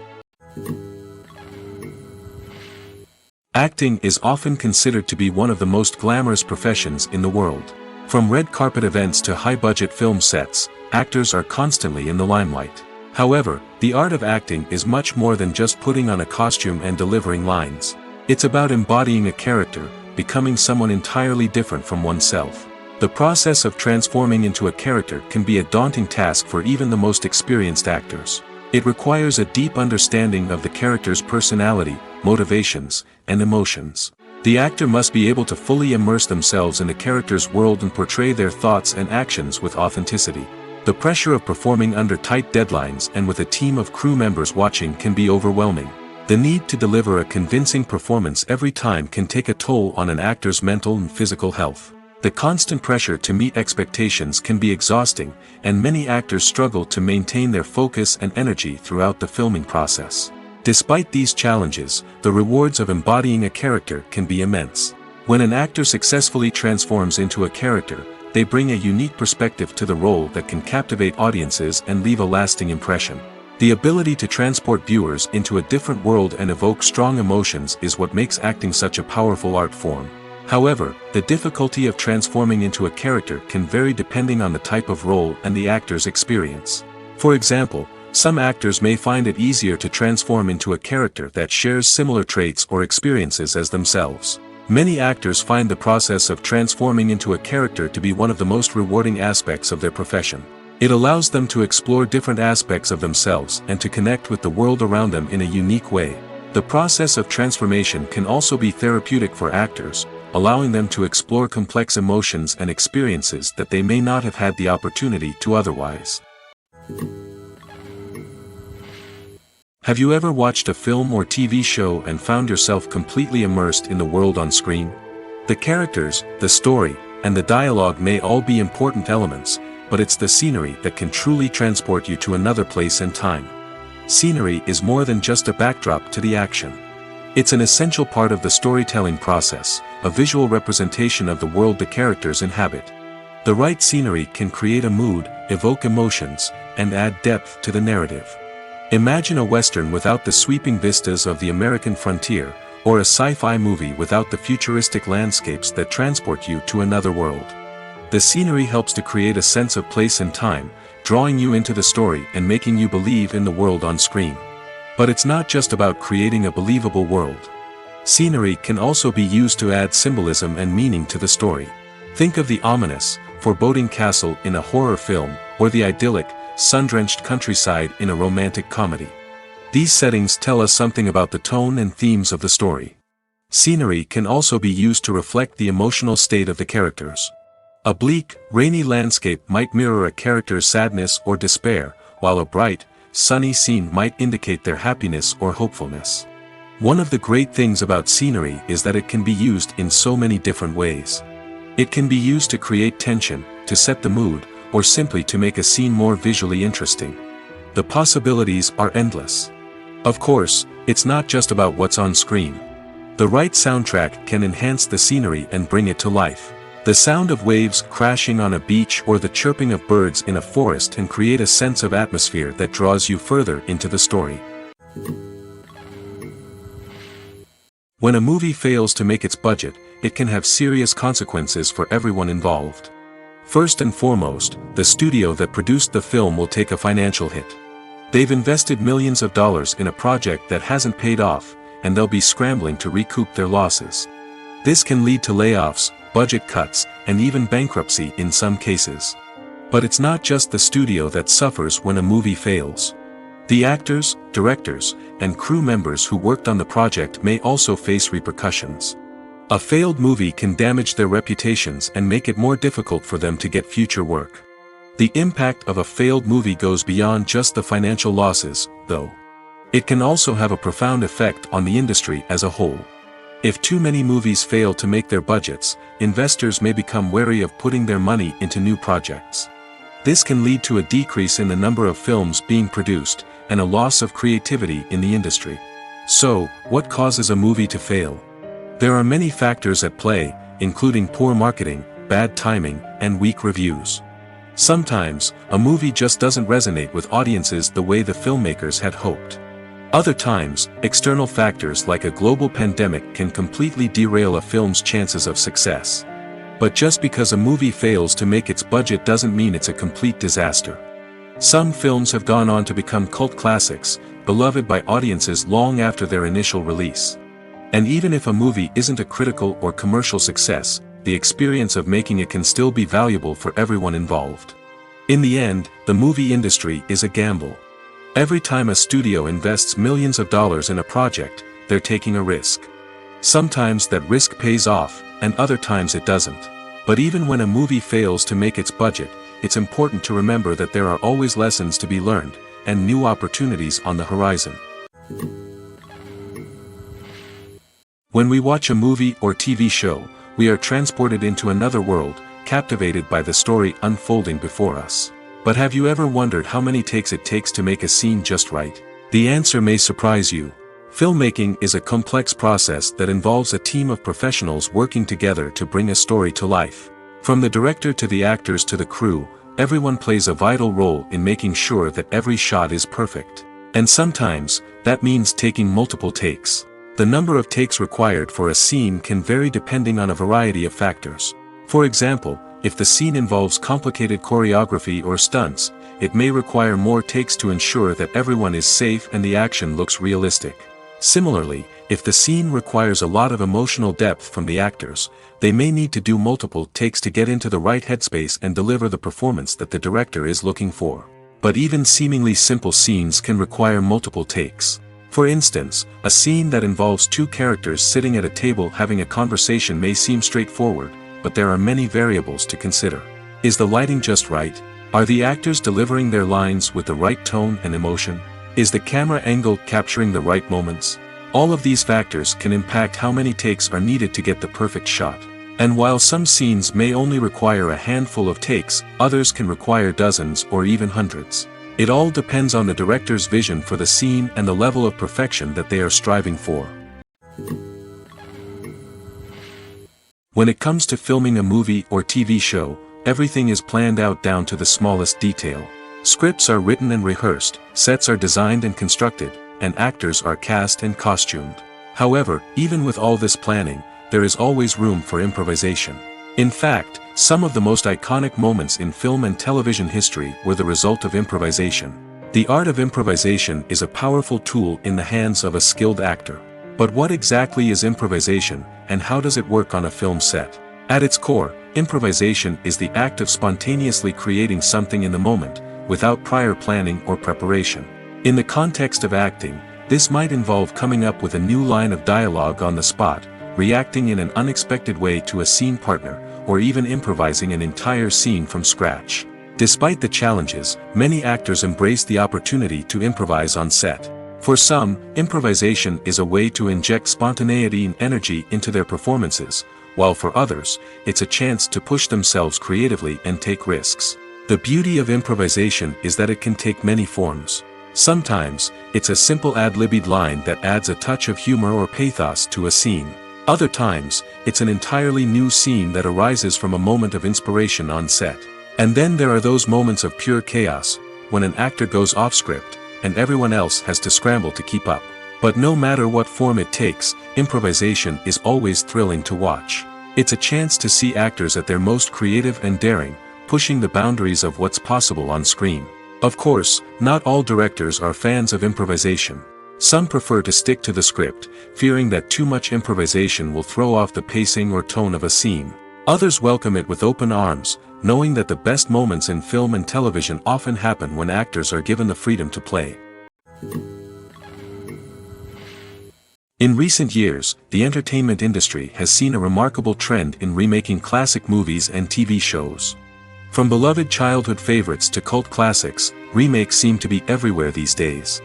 Speaker 1: Acting is often considered to be one of the most glamorous professions in the world. From red carpet events to high-budget film sets, actors are constantly in the limelight. However, the art of acting is much more than just putting on a costume and delivering lines. It's about embodying a character, becoming someone entirely different from oneself. The process of transforming into a character can be a daunting task for even the most experienced actors. It requires a deep understanding of the character's personality, motivations, and emotions. The actor must be able to fully immerse themselves in the character's world and portray their thoughts and actions with authenticity. The pressure of performing under tight deadlines and with a team of crew members watching can be overwhelming. The need to deliver a convincing performance every time can take a toll on an actor's mental and physical health. The constant pressure to meet expectations can be exhausting, and many actors struggle to maintain their focus and energy throughout the filming process. Despite these challenges, the rewards of embodying a character can be immense. When an actor successfully transforms into a character, they bring a unique perspective to the role that can captivate audiences and leave a lasting impression. The ability to transport viewers into a different world and evoke strong emotions is what makes acting such a powerful art form. However, the difficulty of transforming into a character can vary depending on the type of role and the actor's experience. For example, some actors may find it easier to transform into a character that shares similar traits or experiences as themselves. Many actors find the process of transforming into a character to be one of the most rewarding aspects of their profession. It allows them to explore different aspects of themselves and to connect with the world around them in a unique way. The process of transformation can also be therapeutic for actors, allowing them to explore complex emotions and experiences that they may not have had the opportunity to otherwise. Have you ever watched a film or TV show and found yourself completely immersed in the world on screen? The characters, the story, and the dialogue may all be important elements, but it's the scenery that can truly transport you to another place and time. Scenery is more than just a backdrop to the action. It's an essential part of the storytelling process, a visual representation of the world the characters inhabit. The right scenery can create a mood, evoke emotions, and add depth to the narrative. Imagine a Western without the sweeping vistas of the American frontier, or a sci-fi movie without the futuristic landscapes that transport you to another world. The scenery helps to create a sense of place and time, drawing you into the story and making you believe in the world on screen. But it's not just about creating a believable world. Scenery can also be used to add symbolism and meaning to the story. Think of the ominous, foreboding castle in a horror film, or the idyllic, sun-drenched countryside in a romantic comedy. These settings tell us something about the tone and themes of the story. Scenery can also be used to reflect the emotional state of the characters. A bleak, rainy landscape might mirror a character's sadness or despair, while a bright, sunny scene might indicate their happiness or hopefulness. One of the great things about scenery is that it can be used in so many different ways. It can be used to create tension, to set the mood, or simply to make a scene more visually interesting. The possibilities are endless. Of course, it's not just about what's on screen. The right soundtrack can enhance the scenery and bring it to life. The sound of waves crashing on a beach or the chirping of birds in a forest can create a sense of atmosphere that draws you further into the story. When a movie fails to make its budget, it can have serious consequences for everyone involved. First and foremost, the studio that produced the film will take a financial hit. They've invested millions of dollars in a project that hasn't paid off, and they'll be scrambling to recoup their losses. This can lead to layoffs, budget cuts, and even bankruptcy in some cases. But it's not just the studio that suffers when a movie fails. The actors, directors, and crew members who worked on the project may also face repercussions. A failed movie can damage their reputations and make it more difficult for them to get future work. The impact of a failed movie goes beyond just the financial losses, though. It can also have a profound effect on the industry as a whole. If too many movies fail to make their budgets, investors may become wary of putting their money into new projects. This can lead to a decrease in the number of films being produced, and a loss of creativity in the industry. So, what causes a movie to fail? There are many factors at play, including poor marketing, bad timing, and weak reviews. Sometimes, a movie just doesn't resonate with audiences the way the filmmakers had hoped. Other times, external factors like a global pandemic can completely derail a film's chances of success. But just because a movie fails to make its budget doesn't mean it's a complete disaster. Some films have gone on to become cult classics, beloved by audiences long after their initial release. And even if a movie isn't a critical or commercial success, the experience of making it can still be valuable for everyone involved. In the end, the movie industry is a gamble. Every time a studio invests millions of dollars in a project, they're taking a risk. Sometimes that risk pays off, and other times it doesn't. But even when a movie fails to make its budget, it's important to remember that there are always lessons to be learned, and new opportunities on the horizon. When we watch a movie or TV show, we are transported into another world, captivated by the story unfolding before us. But have you ever wondered how many takes it takes to make a scene just right? The answer may surprise you. Filmmaking is a complex process that involves a team of professionals working together to bring a story to life. From the director to the actors to the crew, everyone plays a vital role in making sure that every shot is perfect. And sometimes, that means taking multiple takes. The number of takes required for a scene can vary depending on a variety of factors. For example, if the scene involves complicated choreography or stunts, it may require more takes to ensure that everyone is safe and the action looks realistic. Similarly, if the scene requires a lot of emotional depth from the actors, they may need to do multiple takes to get into the right headspace and deliver the performance that the director is looking for. But even seemingly simple scenes can require multiple takes. For instance, a scene that involves two characters sitting at a table having a conversation may seem straightforward, but there are many variables to consider. Is the lighting just right? Are the actors delivering their lines with the right tone and emotion? Is the camera angle capturing the right moments? All of these factors can impact how many takes are needed to get the perfect shot. And while some scenes may only require a handful of takes, others can require dozens or even hundreds. It all depends on the director's vision for the scene and the level of perfection that they are striving for. When it comes to filming a movie or TV show, everything is planned out down to the smallest detail. Scripts are written and rehearsed, sets are designed and constructed, and actors are cast and costumed. However, even with all this planning, there is always room for improvisation. In fact, some of the most iconic moments in film and television history were the result of improvisation. The art of improvisation is a powerful tool in the hands of a skilled actor. But what exactly is improvisation, and how does it work on a film set? At its core, improvisation is the act of spontaneously creating something in the moment, without prior planning or preparation. In the context of acting, this might involve coming up with a new line of dialogue on the spot, reacting in an unexpected way to a scene partner, or even improvising an entire scene from scratch. Despite the challenges, many actors embrace the opportunity to improvise on set. For some, improvisation is a way to inject spontaneity and energy into their performances, while for others, it's a chance to push themselves creatively and take risks. The beauty of improvisation is that it can take many forms. Sometimes, it's a simple ad-libbed line that adds a touch of humor or pathos to a scene. Other times, it's an entirely new scene that arises from a moment of inspiration on set. And then there are those moments of pure chaos, when an actor goes off script, and everyone else has to scramble to keep up. But no matter what form it takes, improvisation is always thrilling to watch. It's a chance to see actors at their most creative and daring, pushing the boundaries of what's possible on screen. Of course, not all directors are fans of improvisation. Some prefer to stick to the script, fearing that too much improvisation will throw off the pacing or tone of a scene. Others welcome it with open arms, knowing that the best moments in film and television often happen when actors are given the freedom to play. In recent years, the entertainment industry has seen a remarkable trend in remaking classic movies and TV shows. From beloved childhood favorites to cult classics, remakes seem to be everywhere these days.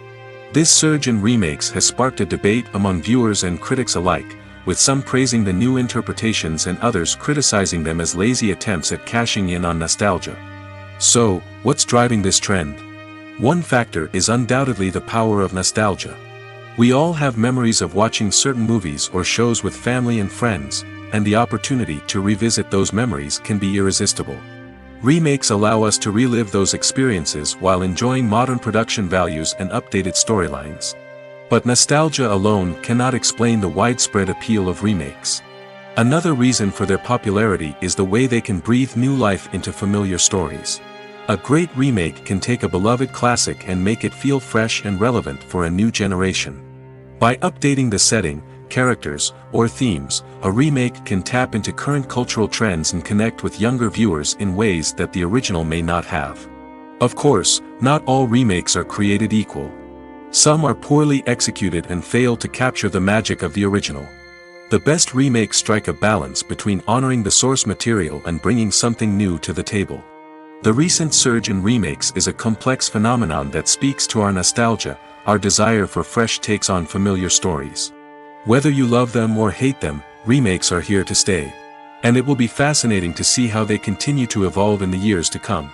Speaker 1: This surge in remakes has sparked a debate among viewers and critics alike, with some praising the new interpretations and others criticizing them as lazy attempts at cashing in on nostalgia. So, what's driving this trend? One factor is undoubtedly the power of nostalgia. We all have memories of watching certain movies or shows with family and friends, and the opportunity to revisit those memories can be irresistible. Remakes allow us to relive those experiences while enjoying modern production values and updated storylines. But nostalgia alone cannot explain the widespread appeal of remakes. Another reason for their popularity is the way they can breathe new life into familiar stories. A great remake can take a beloved classic and make it feel fresh and relevant for a new generation. By updating the setting, characters, or themes, a remake can tap into current cultural trends and connect with younger viewers in ways that the original may not have. Of course, not all remakes are created equal. Some are poorly executed and fail to capture the magic of the original. The best remakes strike a balance between honoring the source material and bringing something new to the table. The recent surge in remakes is a complex phenomenon that speaks to our nostalgia, our desire for fresh takes on familiar stories. Whether you love them or hate them, remakes are here to stay. And it will be fascinating to see how they continue to evolve in the years to come.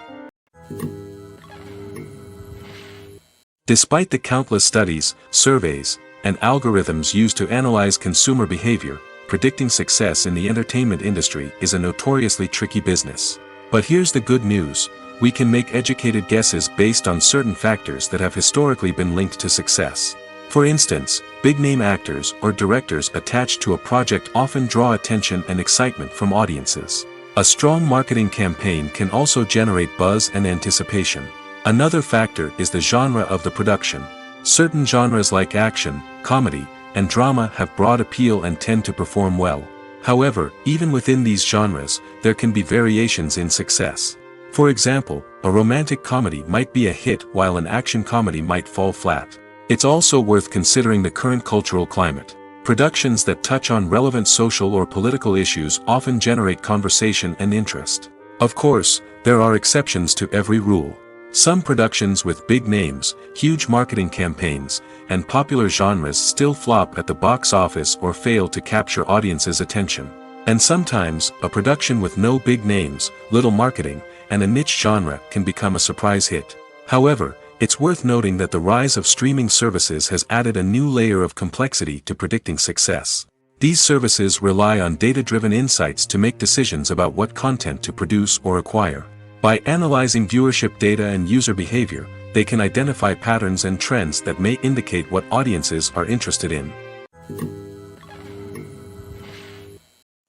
Speaker 1: Despite the countless studies, surveys, and algorithms used to analyze consumer behavior, predicting success in the entertainment industry is a notoriously tricky business. But here's the good news: we can make educated guesses based on certain factors that have historically been linked to success. For instance, big-name actors or directors attached to a project often draw attention and excitement from audiences. A strong marketing campaign can also generate buzz and anticipation. Another factor is the genre of the production. Certain genres like action, comedy, and drama have broad appeal and tend to perform well. However, even within these genres, there can be variations in success. For example, a romantic comedy might be a hit while an action comedy might fall flat. It's also worth considering the current cultural climate. Productions that touch on relevant social or political issues often generate conversation and interest. Of course, there are exceptions to every rule. Some productions with big names, huge marketing campaigns, and popular genres still flop at the box office or fail to capture audiences' attention. And sometimes, a production with no big names, little marketing, and a niche genre can become a surprise hit. However, it's worth noting that the rise of streaming services has added a new layer of complexity to predicting success. These services rely on data-driven insights to make decisions about what content to produce or acquire. By analyzing viewership data and user behavior, they can identify patterns and trends that may indicate what audiences are interested in.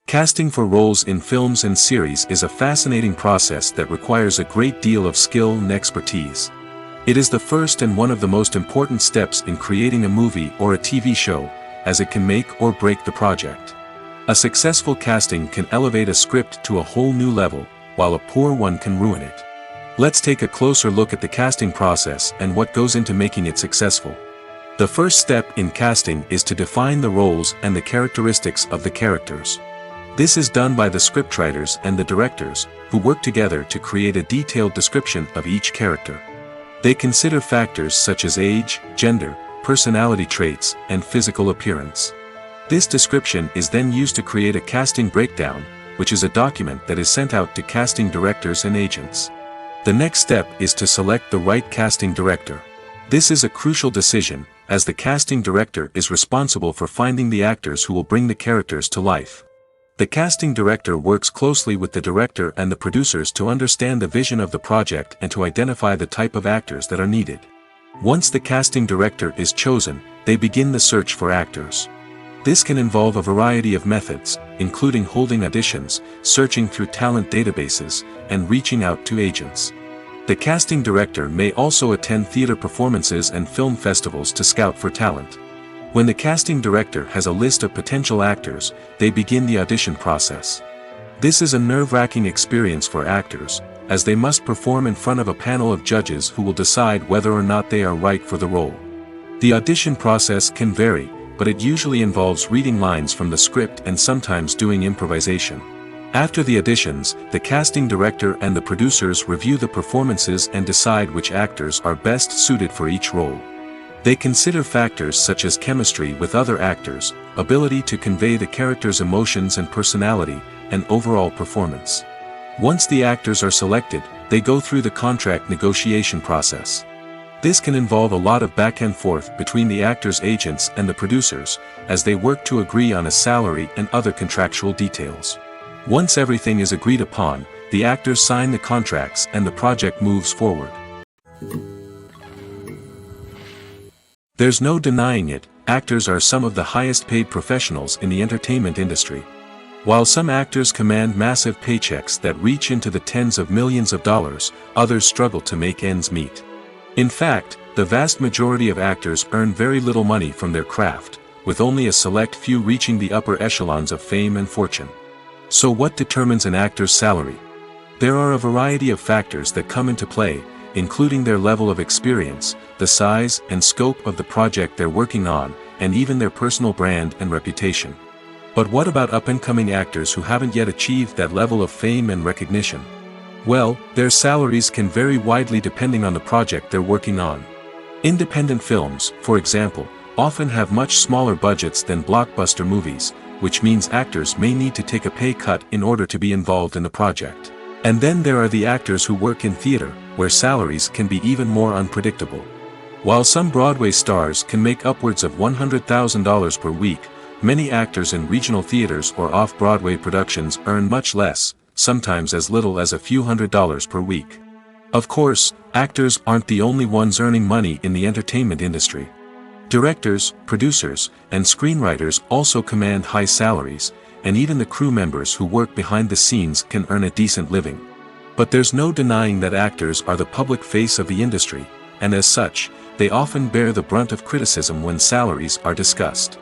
Speaker 1: Casting for roles in films and series is a fascinating process that requires a great deal of skill and expertise. It is the first and one of the most important steps in creating a movie or a TV show, as it can make or break the project. A successful casting can elevate a script to a whole new level, while a poor one can ruin it. Let's take a closer look at the casting process and what goes into making it successful. The first step in casting is to define the roles and the characteristics of the characters. This is done by the scriptwriters and the directors, who work together to create a detailed description of each character. They consider factors such as age, gender, personality traits, and physical appearance. This description is then used to create a casting breakdown, which is a document that is sent out to casting directors and agents. The next step is to select the right casting director. This is a crucial decision, as the casting director is responsible for finding the actors who will bring the characters to life. The casting director works closely with the director and the producers to understand the vision of the project and to identify the type of actors that are needed. Once the casting director is chosen, they begin the search for actors. This can involve a variety of methods, including holding auditions, searching through talent databases, and reaching out to agents. The casting director may also attend theater performances and film festivals to scout for talent. When the casting director has a list of potential actors, they begin the audition process. This is a nerve-wracking experience for actors, as they must perform in front of a panel of judges who will decide whether or not they are right for the role. The audition process can vary, but it usually involves reading lines from the script and sometimes doing improvisation. After the auditions, the casting director and the producers review the performances and decide which actors are best suited for each role. They consider factors such as chemistry with other actors, ability to convey the character's emotions and personality, and overall performance. Once the actors are selected, they go through the contract negotiation process. This can involve a lot of back and forth between the actors' agents and the producers, as they work to agree on a salary and other contractual details. Once everything is agreed upon, the actors sign the contracts and the project moves forward. There's no denying it, actors are some of the highest paid professionals in the entertainment industry. While some actors command massive paychecks that reach into the tens of millions of dollars, others struggle to make ends meet. In fact, the vast majority of actors earn very little money from their craft, with only a select few reaching the upper echelons of fame and fortune. So what determines an actor's salary? There are a variety of factors that come into play, including their level of experience, the size and scope of the project they're working on, and even their personal brand and reputation. But what about up-and-coming actors who haven't yet achieved that level of fame and recognition? Well, their salaries can vary widely depending on the project they're working on. Independent films, for example, often have much smaller budgets than blockbuster movies, which means actors may need to take a pay cut in order to be involved in the project. And then there are the actors who work in theater, where salaries can be even more unpredictable. While some Broadway stars can make upwards of $100,000 per week, many actors in regional theaters or off-Broadway productions earn much less, sometimes as little as a few $100s per week. Of course, actors aren't the only ones earning money in the entertainment industry. Directors, producers, and screenwriters also command high salaries, and even the crew members who work behind the scenes can earn a decent living. But there's no denying that actors are the public face of the industry, and as such, they often bear the brunt of criticism when salaries are discussed.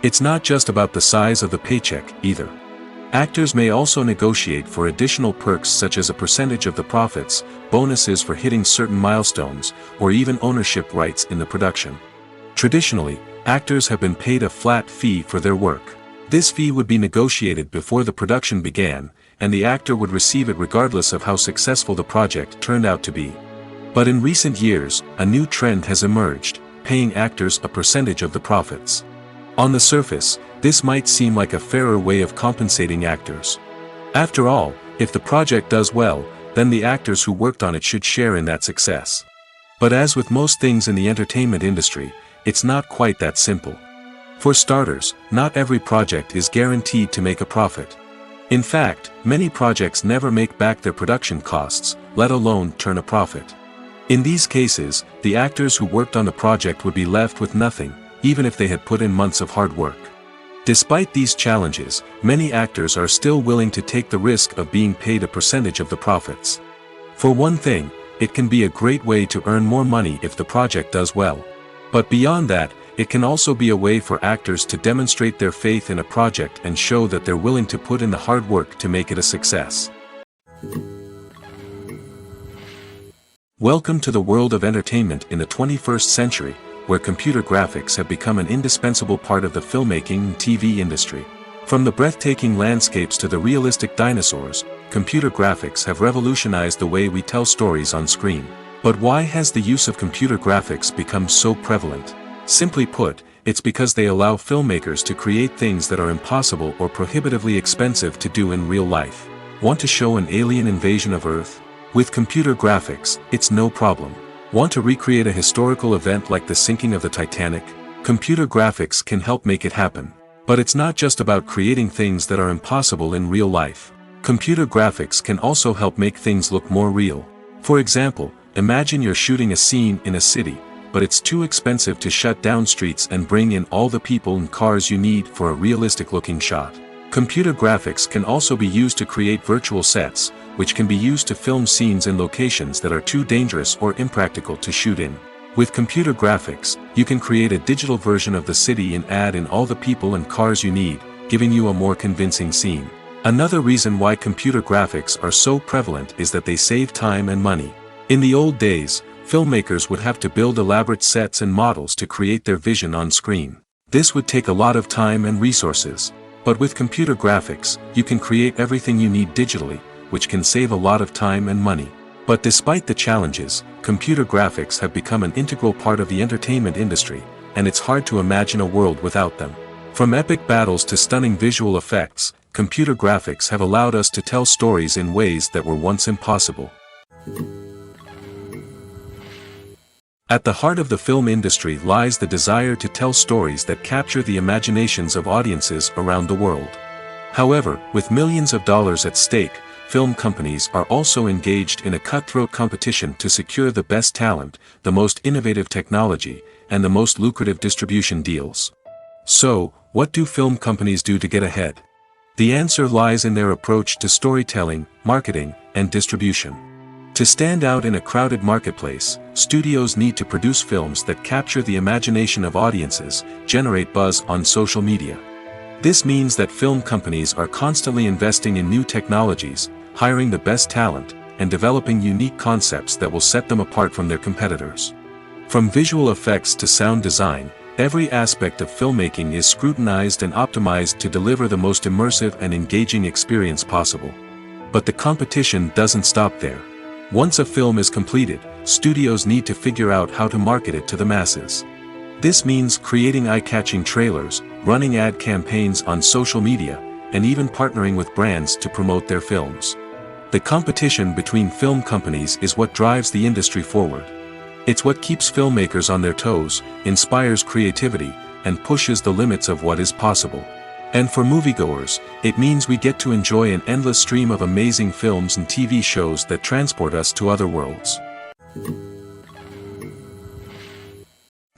Speaker 1: It's not just about the size of the paycheck, either. Actors may also negotiate for additional perks such as a percentage of the profits, bonuses for hitting certain milestones, or even ownership rights in the production. Traditionally, actors have been paid a flat fee for their work. This fee would be negotiated before the production began, and the actor would receive it regardless of how successful the project turned out to be. But in recent years, a new trend has emerged, paying actors a percentage of the profits. On the surface, this might seem like a fairer way of compensating actors. After all, if the project does well, then the actors who worked on it should share in that success. But as with most things in the entertainment industry, it's not quite that simple. For starters, not every project is guaranteed to make a profit. In fact, many projects never make back their production costs, let alone turn a profit. In these cases, the actors who worked on the project would be left with nothing, even if they had put in months of hard work. Despite these challenges, many actors are still willing to take the risk of being paid a percentage of the profits. For one thing, it can be a great way to earn more money if the project does well. But beyond that, it can also be a way for actors to demonstrate their faith in a project and show that they're willing to put in the hard work to make it a success. Welcome to the world of entertainment in the 21st century, where computer graphics have become an indispensable part of the filmmaking and TV industry. From the breathtaking landscapes to the realistic dinosaurs, computer graphics have revolutionized the way we tell stories on screen. But why has the use of computer graphics become so prevalent? Simply put, it's because they allow filmmakers to create things that are impossible or prohibitively expensive to do in real life. Want to show an alien invasion of Earth? With computer graphics, it's no problem. Want to recreate a historical event like the sinking of the Titanic? Computer graphics can help make it happen. But it's not just about creating things that are impossible in real life. Computer graphics can also help make things look more real. For example, imagine you're shooting a scene in a city, but it's too expensive to shut down streets and bring in all the people and cars you need for a realistic-looking shot. Computer graphics can also be used to create virtual sets, which can be used to film scenes in locations that are too dangerous or impractical to shoot in. With computer graphics, you can create a digital version of the city and add in all the people and cars you need, giving you a more convincing scene. Another reason why computer graphics are so prevalent is that they save time and money. In the old days, filmmakers would have to build elaborate sets and models to create their vision on screen. This would take a lot of time and resources. But with computer graphics, you can create everything you need digitally, which can save a lot of time and money. But despite the challenges, computer graphics have become an integral part of the entertainment industry, and it's hard to imagine a world without them. From epic battles to stunning visual effects, computer graphics have allowed us to tell stories in ways that were once impossible. At the heart of the film industry lies the desire to tell stories that capture the imaginations of audiences around the world. However, with millions of dollars at stake, film companies are also engaged in a cutthroat competition to secure the best talent, the most innovative technology, and the most lucrative distribution deals. So, what do film companies do to get ahead? The answer lies in their approach to storytelling, marketing, and distribution. To stand out in a crowded marketplace, studios need to produce films that capture the imagination of audiences, generate buzz on social media. This means that film companies are constantly investing in new technologies, hiring the best talent, and developing unique concepts that will set them apart from their competitors. From visual effects to sound design, every aspect of filmmaking is scrutinized and optimized to deliver the most immersive and engaging experience possible. But the competition doesn't stop there. Once a film is completed, studios need to figure out how to market it to the masses. This means creating eye-catching trailers, running ad campaigns on social media, and even partnering with brands to promote their films. The competition between film companies is what drives the industry forward. It's what keeps filmmakers on their toes, inspires creativity, and pushes the limits of what is possible. And for moviegoers, it means we get to enjoy an endless stream of amazing films and TV shows that transport us to other worlds.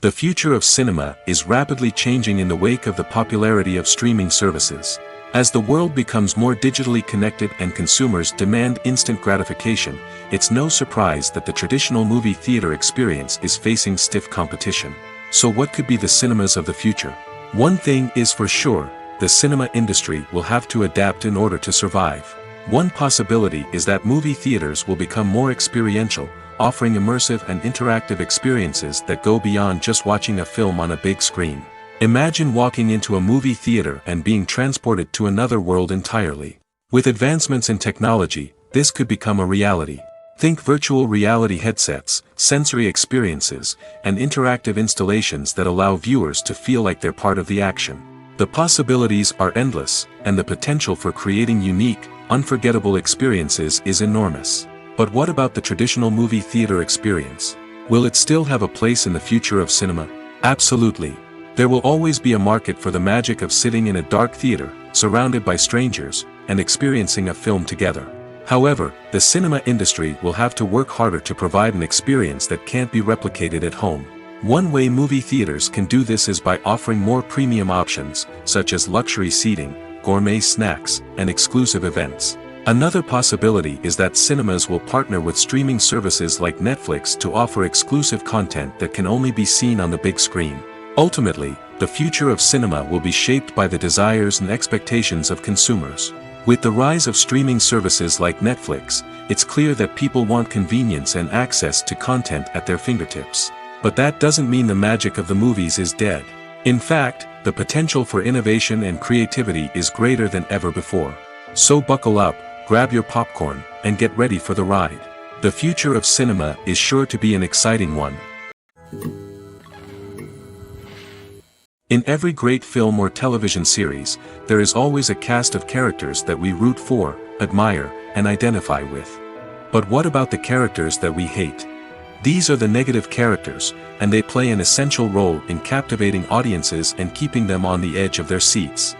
Speaker 1: The future of cinema is rapidly changing in the wake of the popularity of streaming services. As the world becomes more digitally connected and consumers demand instant gratification, it's no surprise that the traditional movie theater experience is facing stiff competition. So what could be the cinemas of the future? One thing is for sure, the cinema industry will have to adapt in order to survive. One possibility is that movie theaters will become more experiential, offering immersive and interactive experiences that go beyond just watching a film on a big screen. Imagine walking into a movie theater and being transported to another world entirely. With advancements in technology, this could become a reality. Think virtual reality headsets, sensory experiences, and interactive installations that allow viewers to feel like they're part of the action. The possibilities are endless, and the potential for creating unique, unforgettable experiences is enormous. But what about the traditional movie theater experience? Will it still have a place in the future of cinema? Absolutely. There will always be a market for the magic of sitting in a dark theater, surrounded by strangers, and experiencing a film together. However, the cinema industry will have to work harder to provide an experience that can't be replicated at home. One way movie theaters can do this is by offering more premium options, such as luxury seating, gourmet snacks, and exclusive events. Another possibility is that cinemas will partner with streaming services like Netflix to offer exclusive content that can only be seen on the big screen. Ultimately, the future of cinema will be shaped by the desires and expectations of consumers. With the rise of streaming services like Netflix, it's clear that people want convenience and access to content at their fingertips. But that doesn't mean the magic of the movies is dead. In fact, the potential for innovation and creativity is greater than ever before. So buckle up, grab your popcorn, and get ready for the ride. The future of cinema is sure to be an exciting one. In every great film or television series, there is always a cast of characters that we root for, admire, and identify with. But what about the characters that we hate? These are the negative characters, and they play an essential role in captivating audiences and keeping them on the edge of their seats.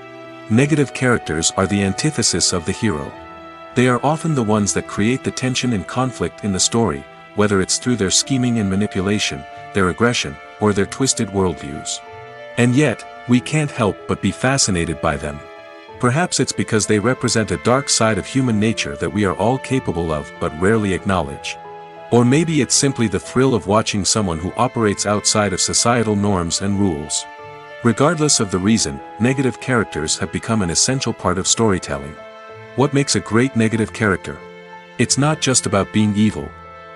Speaker 1: Negative characters are the antithesis of the hero. They are often the ones that create the tension and conflict in the story, whether it's through their scheming and manipulation, their aggression, or their twisted worldviews. And yet, we can't help but be fascinated by them. Perhaps it's because they represent a dark side of human nature that we are all capable of but rarely acknowledge. Or maybe it's simply the thrill of watching someone who operates outside of societal norms and rules. Regardless of the reason, negative characters have become an essential part of storytelling. What makes a great negative character? It's not just about being evil.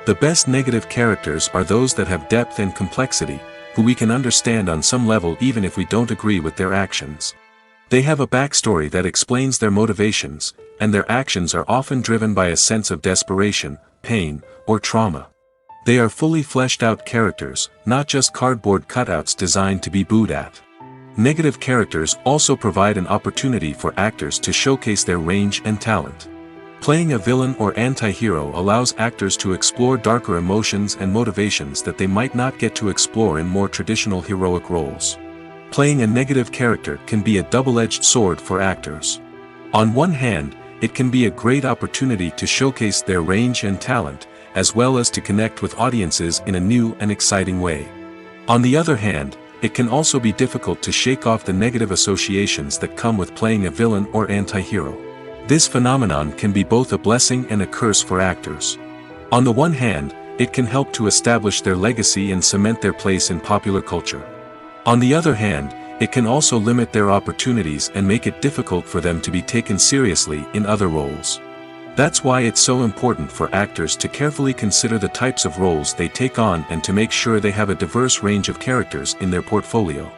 Speaker 1: The best negative characters are those that have depth and complexity, who we can understand on some level even if we don't agree with their actions. They have a backstory that explains their motivations, and their actions are often driven by a sense of desperation, pain, or trauma. They are fully fleshed out characters, not just cardboard cutouts designed to be booed at. Negative characters also provide an opportunity for actors to showcase their range and talent. Playing a villain or anti-hero allows actors to explore darker emotions and motivations that they might not get to explore in more traditional heroic roles. Playing a negative character can be a double-edged sword for actors. On one hand, it can be a great opportunity to showcase their range and talent, as well as to connect with audiences in a new and exciting way. On the other hand, it can also be difficult to shake off the negative associations that come with playing a villain or anti-hero. This phenomenon can be both a blessing and a curse for actors. On the one hand, it can help to establish their legacy and cement their place in popular culture. On the other hand, it can also limit their opportunities and make it difficult for them to be taken seriously in other roles. That's why it's so important for actors to carefully consider the types of roles they take on and to make sure they have a diverse range of characters in their portfolio.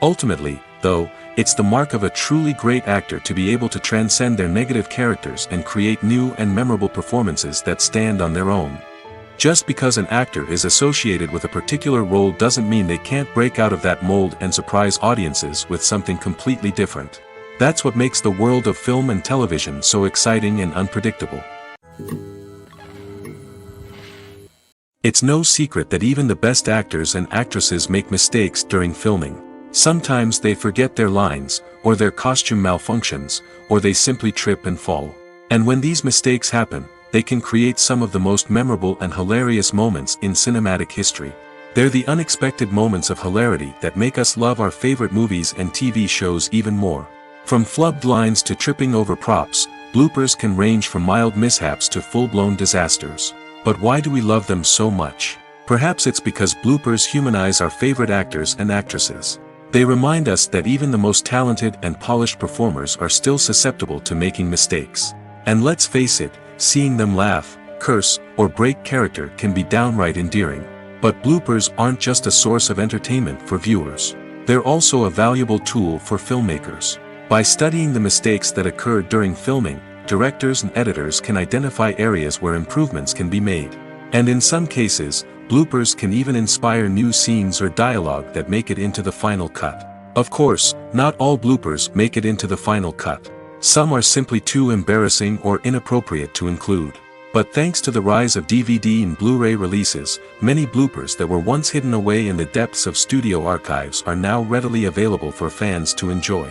Speaker 1: Ultimately, though, it's the mark of a truly great actor to be able to transcend their negative characters and create new and memorable performances that stand on their own. Just because an actor is associated with a particular role doesn't mean they can't break out of that mold and surprise audiences with something completely different. That's what makes the world of film and television so exciting and unpredictable. It's no secret that even the best actors and actresses make mistakes during filming. Sometimes they forget their lines, or their costume malfunctions, or they simply trip and fall. And when these mistakes happen, they can create some of the most memorable and hilarious moments in cinematic history. They're the unexpected moments of hilarity that make us love our favorite movies and TV shows even more. From flubbed lines to tripping over props, bloopers can range from mild mishaps to full-blown disasters. But why do we love them so much? Perhaps it's because bloopers humanize our favorite actors and actresses. They remind us that even the most talented and polished performers are still susceptible to making mistakes. And let's face it, seeing them laugh, curse, or break character can be downright endearing. But bloopers aren't just a source of entertainment for viewers. They're also a valuable tool for filmmakers. By studying the mistakes that occur during filming, directors and editors can identify areas where improvements can be made. And in some cases, bloopers can even inspire new scenes or dialogue that make it into the final cut. Of course, not all bloopers make it into the final cut. Some are simply too embarrassing or inappropriate to include. But thanks to the rise of DVD and Blu-ray releases, many bloopers that were once hidden away in the depths of studio archives are now readily available for fans to enjoy.